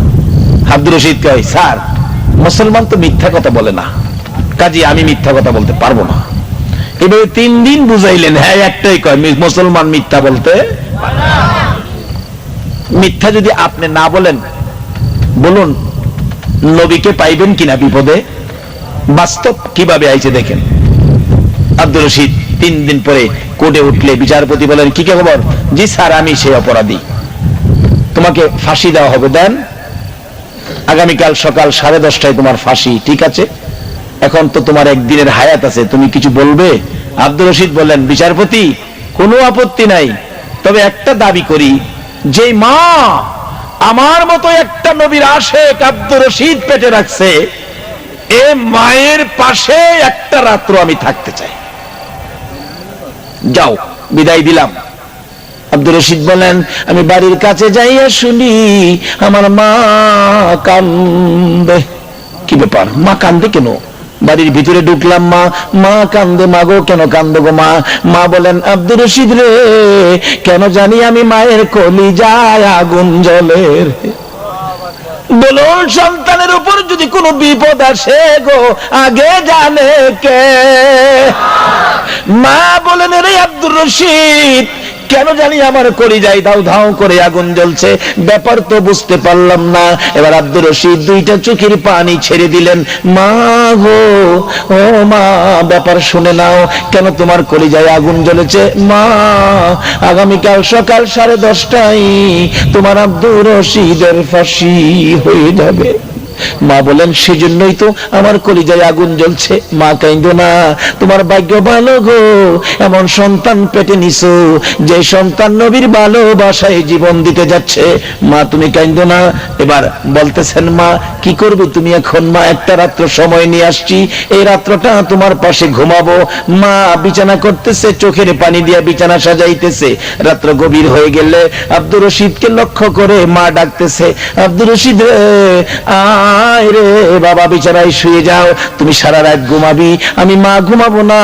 আব্দুর রশিদ কয়, স্যার মুসলমান তো মিথ্যা কথা বলে না, কাজী আমি মিথ্যা কথা বলতে পারবো না। এভাবে 3 দিন বুঝাইলেন, হ্যাঁ একটাই কয়, মুসলমান মিথ্যা বলতে। মিথ্যা যদি আপনি না বলেন, বলুন নবীকে পাইবেন কিনা বিপদে? বাস্তব কিভাবে আইছে দেখেন। আব্দুর রশিদ 3 দিন পরে কোর্টে উঠলে বিচারপতি বলেন, কি খবর? জি স্যার, আমি সেই অপরাধী, তোমাকে ফাঁসি দেওয়া হবে। দেন, আগামীকাল সকাল 10:30টায় তোমার ফাঁসি। ঠিক আছে, এখন তো তোমার একদিনের হায়াত আছে, তুমি কিছু বলবে? আব্দুর রশিদ বললেন, বিচারপতি কোনো আপত্তি নাই, তবে একটা দাবি করি, যে মা আমার মতো একটা নবীর আশেক আব্দুর রশিদ পেটে রাখছে, এ মায়ের পাশে একটা রাত্র আমি থাকতে চাই। যাও, বিদায় দিলাম। আব্দুর রশিদ বলেন, আমি বাড়ির কাছে যাইয়া শুনি আমার মা কান্দে। কি ব্যাপার, মা কান্দে কেন? বাড়ির ভিতরে ঢুকলাম, মা কান্দে। মা গো, কেন কান্দো গো মা? মা বলেন, আব্দুর রশিদ রে, কেন জানি আমি মায়ের কলিজায় আগুন জ্বলে। বলুন, সন্তানের উপর যদি কোনো বিপদ আসে গো, আগে জানে কে? মা বলেন, রে আব্দুর রশিদ, কেন জানি আমার কলিজায় দাউ ধাউ করে আগুন জ্বলছে, ব্যাপার তো বুঝতে পারলাম না। এবার আব্দুর রশিদ 2টা চোখের পানি ছেড়ে দিলেন। মা গো, ও মা, ব্যাপার শুনে নাও, কেন তোমার কলিজায় আগুন জ্বলেছে? মা, আগামীকাল সকাল 10:30টায় তোমার আব্দুর রশিদের ফাঁসি হয়ে যাবে। মা বলেন, সেজন্যই তো আমার কলিজায় আগুন জ্বলছে। মা, কাইন্দো না, তোমার ভাগ্য ভালো গো, এমন সন্তান পেটে নিছো যে সন্তান নবীর ভালোবাসায় জীবন দিতে যাচ্ছে। মা, তুমি কাইন্দো না। এবার বলতেছেন, মা কি করবে তুমি এখন? মা, একটা রাত্র সময় নিয়ে আসছি, এই রাত্রটা তোমার পাশে ঘুমাবো। মা বিছানা করতেছে, চোখের পানি দিয়ে বিছানা সাজাইতেছে। রাত্র গভীর হয়ে গেলে আব্দুর রশিদকে লক্ষ্য করে মা ডাকতেছে, আব্দুর রশিদ রে, আয় রে বাবা, বিছানায় শুয়ে যাও, তুমি সারা রাত ঘুমাবি, আমি মা ঘুমাবো না,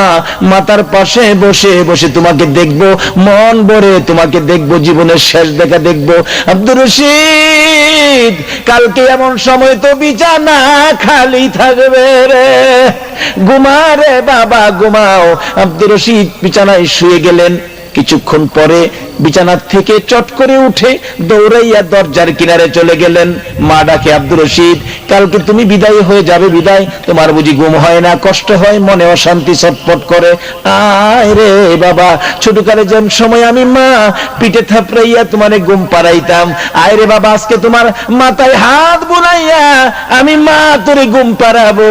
মাতার পাশে বসে বসে তোমাকে দেখবো, মন ভরে তোমাকে দেখবো, জীবনের শেষ দেখা দেখবো। আব্দুর রশিদ, কালকে এমন সময় তো বিছানা খালি থাকবে রে, ঘুমা রে বাবা, ঘুমাও। আব্দুর রশিদ বিছানায় শুয়ে গেলেন। কিছুক্ষণ পরে বিছানার থেকে চট করে উঠে দৌড়াইয়া দরজার কিনারে চলে গেলেন। মা ডাকে, আব্দুর রশিদ, কালকে তুমি বিদায় হয়ে যাবে, বিদায়, তোমার বুঝি ঘুম হয় না, কষ্ট হয়, মনে অশান্তি ছটফট করে? আয় রে বাবা, ছোটকালে যেন সময় আমি মা পিঠে থাপড়াইয়া তোমারে ঘুম পাড়াইতাম, আয় রে বাবা, আজকে তোমার মাথায় হাত বুলাইয়া আমি মা তোরে ঘুম পাড়াবো।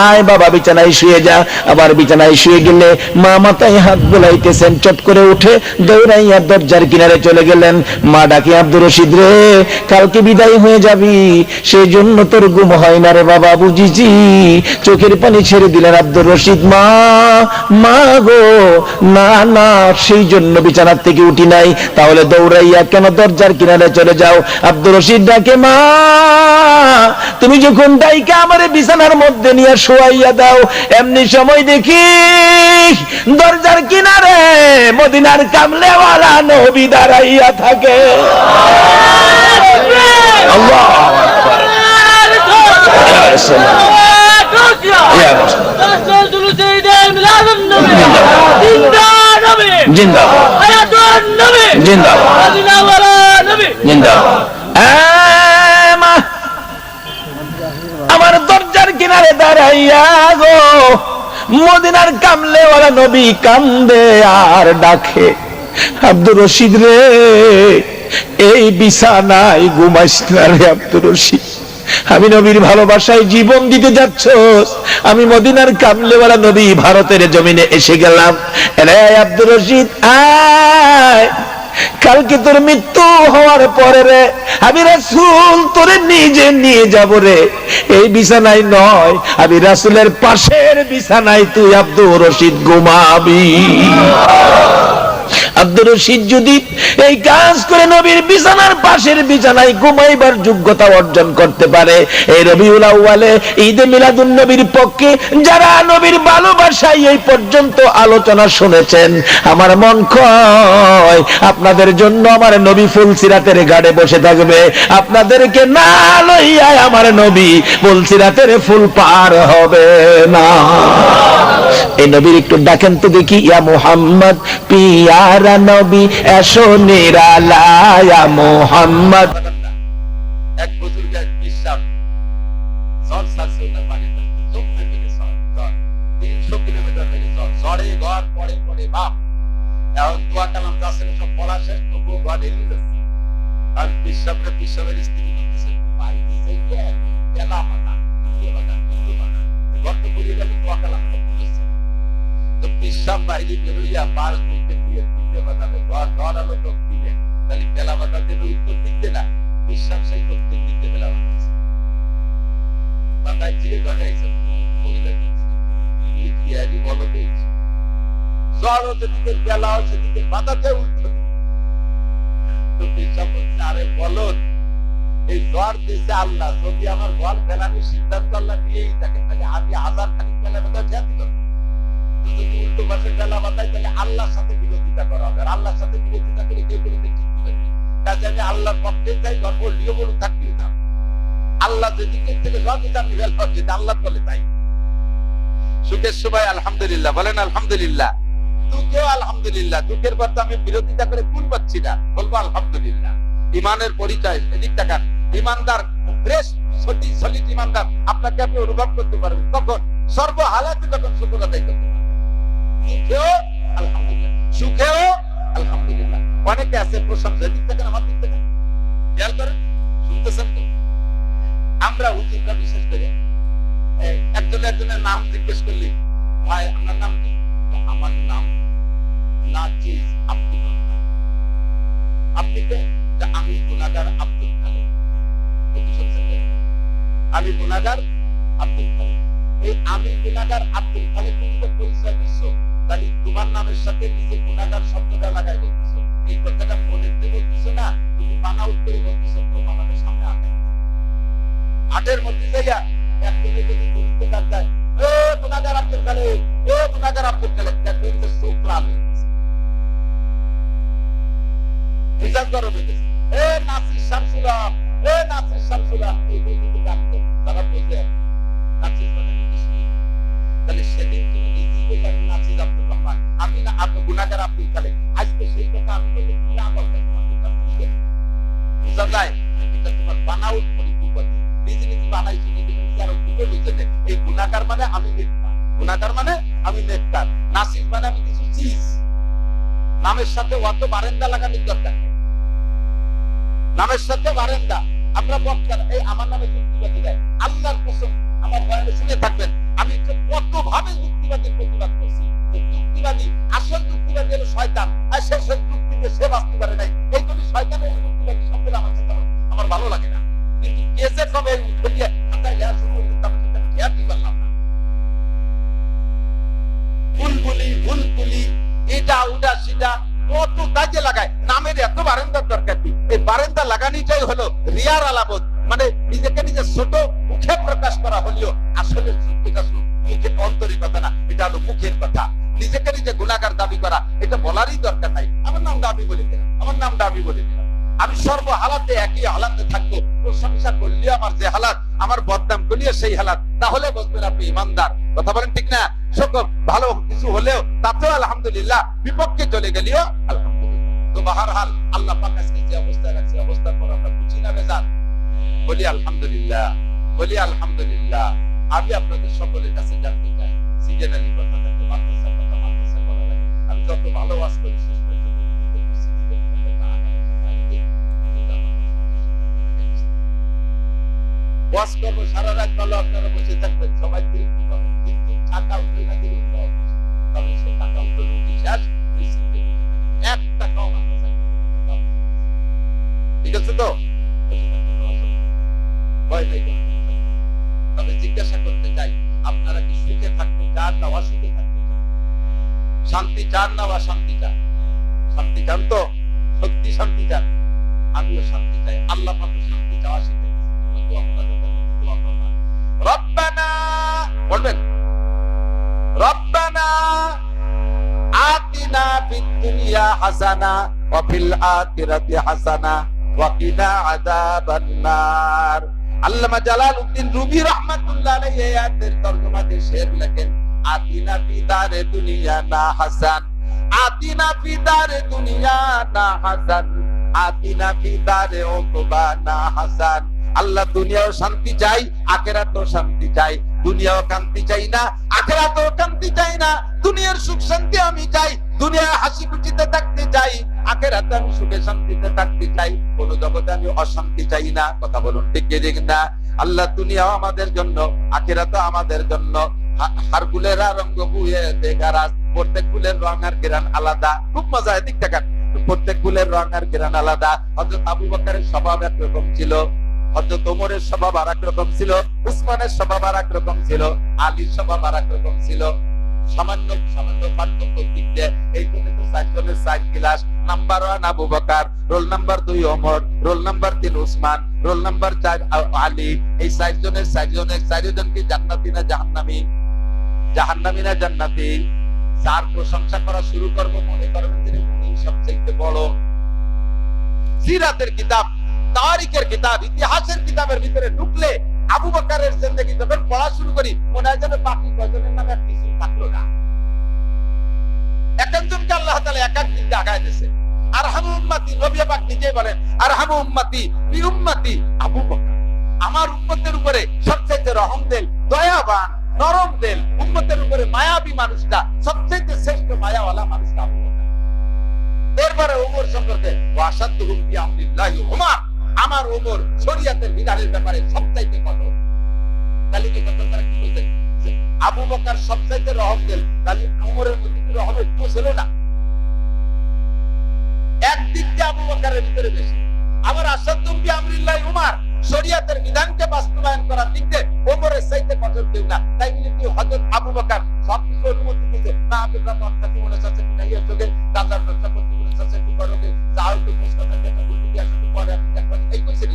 আয় বাবা, বিছানায় শুয়ে যা। আবার বিছানায় শুয়ে গেলে মা মাথায় হাত বুলাইতেছেন। চট করে উঠে দৌড়াইয়া দরজার কিনারে চলে গেলেন। মা ডাকে, আব্দুর রশিদ রে, কালকে বিদায় হয়ে যাবি, সেই জন্য তোর ঘুম হয় না রে বাবা, বুঝিছি। চোখের পানি ছেড়ে দিলেন আব্দুর রশিদ। মা, মা গো, না না, সেই জন্য বিছানার থেকে উঠি নাই। তাহলে দৌড়াইয়া কেন দরজার কিনারে চলে যাও? আব্দুর রশিদ ডাকে, মা, তুমি যখন ডাইকা আমারে বিছানার মধ্যে নিয়ে শোয়াইয়া দাও, এমনি সময় দেখি দরজার কিনারে মদিনার কামলেওয়ালা নবী দাঁড়াইয়া থাকে। আল্লাহু আকবার। আমার দরজার কিনারে দাঁড়াইয়া গো মদিনার কামলেওয়ালা নবী কান্দে আর ডাকে, আব্দুর রশিদ রে, এই বিছানায় ঘুমাইস না রে আব্দুর রশিদ, আমি নবীর ভালোবাসায় জীবন দিতে যাচ্ছ, আমি মদিনার কামলেওয়ালা নবী ভারতের জমিনে এসে গেলাম। রে আব্দুর রশিদ, আয়, কালকে তোর মৃত্যু হওয়ার পরে রে আমি রাসূল তোরে নিজে নিয়ে যাব রে, এই বিছানায় নয়, আমি রাসূলের পাশের বিছানায় তুই আব্দুর রশিদ ঘুমাবি। আব্দুর রশিদ যদি এই কাজ করে নবীর বিছানার পাশের বিছানায় ঘুমাইবার যোগ্যতা অর্জন করতে পারে, এই রবিউল আউয়ালে ঈদে মিলাদুন নবীর পক্ষে যারা নবীর ভালোবাসায় এই পর্যন্ত আলোচনা শুনেছেন, আমার মন কয় আপনাদের জন্য আমার নবী ফুলসিরাতের ঘাটে বসে থাকবে, আপনাদেরকে না লইয়া আমার নবী ফুলসিরাতের ফুল পার হবে না। এই নবীর একটু ডাকেন তো দেখি, ইয়া মুহাম্মদ পিয়ারা নবী এসো নিরালায়া মুহাম্মদ। এক বুজুর্গ এক বিশ্বাস ঝড় ছাড়ছে ওনার বাড়িতে, চোখ থেকে ঝড় 300 কিলোমিটার থেকে ঝড়ে ঘর পড়ে পড়ে বাপ। এখন দোয়া কালাম যাচ্ছে সব পড়া শেষ, তবুও ঘর এড়িয়ে যাচ্ছে। আর বিশ্বাসের স্ত্রী বলতেছে বাড়িতে গেলা মানা গর্ত করিয়ে গেল, দোয়া কালাম তো বিশ্বাস বাইরে বেরোইয়া পাশ করতে দিয়ে দিতে বাজাবে ঘর ঘর আলো চোখ দিলে, তাহলে বেলা বাজাতে উত্তর দিতে না, বিশ্বাস সেই করতে দিতে বেলা বাজাচ্ছে বাজায় চিরে ঘরে আইসে মহিলা কি বলো দিয়েছে জ্বর যেদিকে বেলা সেদিকে বাজাতে উল্টো। তো বিশ্বাস করছে আরে বলো এই জ্বর দিয়েছে আল্লাহ, যদি আমার ঘর ফেলানোর সিদ্ধান্ত আল্লাহ নিয়েই থাকে তাহলে আমি হাজার খানিক বেলা বাজার খ্যাতি করবো। যদি উল্টো পাশে বেলা বাজাই তাহলে আল্লাহর সাথে বিরোধিতা করা হবে, আর আল্লাহর সাথে বিরোধিতা করে কেউ করে ঠিক করবে। কাজে আমি আল্লাহর পক্ষে যাই, গর্ব লিও বলুন থাকলেও না, আল্লাহ যেদিকে থেকে জ্বর দিতে আমি বেল পাচ্ছি আল্লাহ বলে তাই। সুখের সময় আলহামদুলিল্লাহ বলেন, আলহামদুলিল্লাহ। দুঃখেও আলহামদুলিল্লাহ, দুঃখের পর তো আমি বিরোধিতা করে কুল পাচ্ছি না, বলবো আলহামদুলিল্লাহ। ইমানের পরিচয় এদিক টাকার ইমানদার, ফ্রেশ সলিড ইমানদার আপনাকে আপনি অনুভব করতে পারবেন তখন সর্ব হালাতে যখন শুকর আদায় করতে পারবেন। দুঃখেও আলহামদুলিল্লাহ, সুখেও আলহামদুলিল্লাহ। অনেকে আছে প্রশংসা দিক থেকে আমার দিক থেকে খেয়াল করেন, শুনতেছেন তো? আমরা হুজুররা বিশেষ করে একজনের নাম জিজ্ঞেস করলি, ভাই আপনার নাম কি? আমার নাম নাজিজ আব্দুল। আপনি কে? আমি গুনাহগার আব্দুল খালেক। আমি গুনাহগার আব্দুল খালেক। এই আমি গুনাহগার আব্দুল খালেক তুমি পরিচয় দিচ্ছ, তাহলে তোমার নামের সাথে নিজে গুনাহগার শব্দটা লাগাই বলতেছ, এই কথাটা মনে দিয়ে বলতেছ না, তুমি বানা উত্তরে বলতেছ তোমার আমাদের সামনে হাটের মধ্যে যাইয়া একজনে যদি বলতে যায় ও গুনাহগার আব্দুল খালেক, ও গুনাহগার আব্দুল খালেক, দেখবেন চোখ লাল হয়ে গেছে, মেজাজ গরম হয়ে গেছে। এ নাসির শামসুল্লাহ, এ নাসির শামসুল্লাহ, এই বলতে ডাকতো তারা বলতে নাসির মানে তাহলে সেদিন তুমি নিজেই বললেন নাসির আব্দুল রহমান, আমি না আপনি গুনাহগার আব্দুল খালেক। আজকে সেই কথা আমি বললে তুমি আমল বোঝা যায়, এটা তোমার বানাউট পরিপূর্তি, নিজে নিজে বানাইছো, নিজে নিজে আরো ভুলে বুঝে নেই। এই গুনাহগার মানে আমি নেককার, গুনাহগার মানে আমি নেককার, নাসির মানে আমি কিছু চিজ। নামের সাথে অত বারেন্দা লাগানোর দরকার নেই, নামের সাথে বারেন্দা। আমরা বক্তার এই আমার নামে যুক্তিবাদী দেয়, আল্লাহর কসম আমার বয়ানে শুনে থাকবেন আমি কত ভাবে যুক্তিবাদীর প্রতিবাদ করছি। যুক্তিবাদী আসল যুক্তিবাদী হলো শয়তান, আর সে যুক্তিকে সে বাঁচতে পারে নাই। এই জন্য শয়তানের যুক্তিবাদী শব্দটা আমার সাথে আমার ভালো লাগে না, কিন্তু কেসে কবে উঠে দিয়ে খাতায় লেখা শুরু করলে তার সাথে খেয়াল কি করলাম না। ভুলগুলি এটা ওটা সেটা কত কাজে লাগায়, নামের এত বারান্দার দরকার কি? এই বারান্দা লাগানিটাই হলো রিয়ার আলামত, মানে নিজেকে নিজে ছোট মুখে প্রকাশ করা হলেও আসলে এটা মুখের আন্তরিকতা না, এটা হলো মুখের কথা। নিজেকে নিজে গুনাহগার দাবি করা এটা বলারই দরকার নাই। আমার নাম দাবি বলে দিলাম, আমার নাম দাবি বলে দিলাম, আমি সর্ব হালাতে একই হালাতে থাকবো। প্রশংসা করলে আমার যে হালাত, আমার বদনাম করলে সেই হালাত, তাহলে বলবেন আপনি ইমানদার। কথা বলেন ঠিক না? সকল ভালো কিছু হলেও তাতেও আলহামদুলিল্লাহ, বিপক্ষে চলে গেলেও আলহামদুলিল্লাহ। তো বাহারহাল আল্লাহ পাক আজকে যে অবস্থায় রাখছে, অবস্থার পর আমরা খুশি না বেজার? বলি আলহামদুলিল্লাহ, বলি আলহামদুলিল্লাহ। আমি আপনাদের সকলের কাছে জানতে চাই, সিজন আলী কথা থাকতে মাদ্রাসার কথা মাদ্রাসা করা লাগে। আমি যত ভালো ওয়াজ করি শেষ পর্যন্ত ওয়াজ করবো সারা রাত, ভালো আপনারা বসে থাকবেন, সবাই কিন্তু টাকা উঠে না দিলে তবে সে টাকা উঠে বিশ্বাস এক টাকাও ঠিক আছে তো ভয় নেই। তবে জিজ্ঞাসা করতে চাই, আপনারা কি সুখে থাকতে চান না অসুখে থাকতে চান? শান্তি চান না অশান্তি চান? শান্তি চান তো? সত্যি শান্তি চান? আমিও শান্তি চাই। আল্লাহ পাক শান্তি চাওয়া শিখে রব্বানা বলবেন, রব্বানা আতিনা ফিদ দুনিয়া হাসানা ওয়া ফিল আখিরাতি হাসানা ওয়া কিনা আযাবান নার। আল্লামা জালালউদ্দিন রুমি রাহমাতুল্লাহ আলাইহি আয়াতের তরজমাতে শের লেখেন, আতিনা ফি দারে দুনিয়া না হাসান আতিনা ফি দারে দুনিয়া না হাসান, আতিনা ফি দারে উকবা না হাসান। আল্লাহ দুনিয়াও শান্তি চাই, আখিরাতেও শান্তি চাই। দুনিয়াও শান্তি চাই না, আখিরাতেও শান্তি চাই না। দুনিয়ার সুখ শান্তি আমি চাই, দুনিয়ায় হাসি খুশিতে থাকতে চাই, আখিরাতে আমি সুখে শান্তিতে থাকতে চাই। কোন জগতে আমি অশান্তি চাই না। কথা বলুন ঠিক কি ঠিক না? আল্লাহ দুনিয়াও আমাদের জন্য, আখিরাতেও আমাদের জন্য। হারগুলেরা রঙ্গ বুয়ে দেখারাজ, প্রত্যেক ফুলের রং আর ঘেরান আলাদা। খুব মজা, এদিক দেখেন, প্রত্যেক ফুলের রং আর ঘেরান আলাদা। হযরত আবু বকরের স্বভাব একরকম ছিল, হযরত ওমরের স্বভাব আর এক রকম ছিল, উসমানের স্বভাব আর এক রকম ছিল, আলীর স্বভাব আর এক রকম ছিল। সামান্য সামান্য পার্থক্য দিক দিয়ে এই জন্য তো 4 জনের 4 class. Number 1 Abu Bakr, roll number 2 Omar, roll number 3 Usman, roll number 4 Ali. এই 4 জনের 4 জন কি জান্নাতি না জাহান্নামী? জাহান্নামী না জান্নাতি? যার প্রশংসা করা শুরু করব মনে করবেন তিনি সবচেয়ে বড়। সিরাতের কিতাব, তারিখের কিতাব, ইতিহাসের কিতাবের ভিতরে ঢুকলে আবু বকরের জিন্দেগি যখন পড়া শুরু করি মনে হয় যেন বাকি কয়জনের নামে আর কিছু থাকলো না। এক একজনকে আল্লাহ তাআলা এক এক দিকে আগায় দিয়েছে। আরহামু উম্মতি, নবী পাক নিজেই বলেন আরহামু উম্মতি বি উম্মতি আবু বকর। আমার উম্মতের উপরে সবচেয়ে রহমদিল, দয়াবান, নরম দিল, উম্মতের উপরে মায়াবী মানুষটা, সবচেয়ে শ্রেষ্ঠ মায়াওয়ালা মানুষটা আবু বকর। এরপরে ওমর সম্পর্কে ওয়াসাদুহু ফি আমরিল্লাহি ওমর, আমার ওমর শরীয়তের বিধানের ব্যাপারে সবচাইতে কঠোর। তাহলে কি কথাটা কি বলতে, আবু বকর সবচাইতে রহমদিল, তাহলে ওমরের মধ্যে কি রহম একটু ছিল না? একদিক দিয়ে আবু বকরের ভিতরে বেশি। আমার আসাদুহু ফি আমরিল্লাহি ওমর, শরীয়তের বিধানকে বাস্তবায়ন করার দিক দিয়ে ওমরের চাইতে কঠোর কেউ না। তাই বলে কি হযরত আবু বকর সবকিছু অনুমতি দিয়েছে না? আপনারা মাত্রাকে মনে চাচ্ছে কিনা ইয়ে চোখে দাদার ব্যবসা করতে মনে চাচ্ছে একটু করোগে, যাও একটু মুস্কানের একটা গুলি দিয়ে আসতে পরে আপনি দেখবেন এই কইছে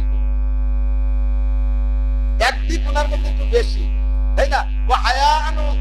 একদিক ওনার মধ্যে একটু বেশি।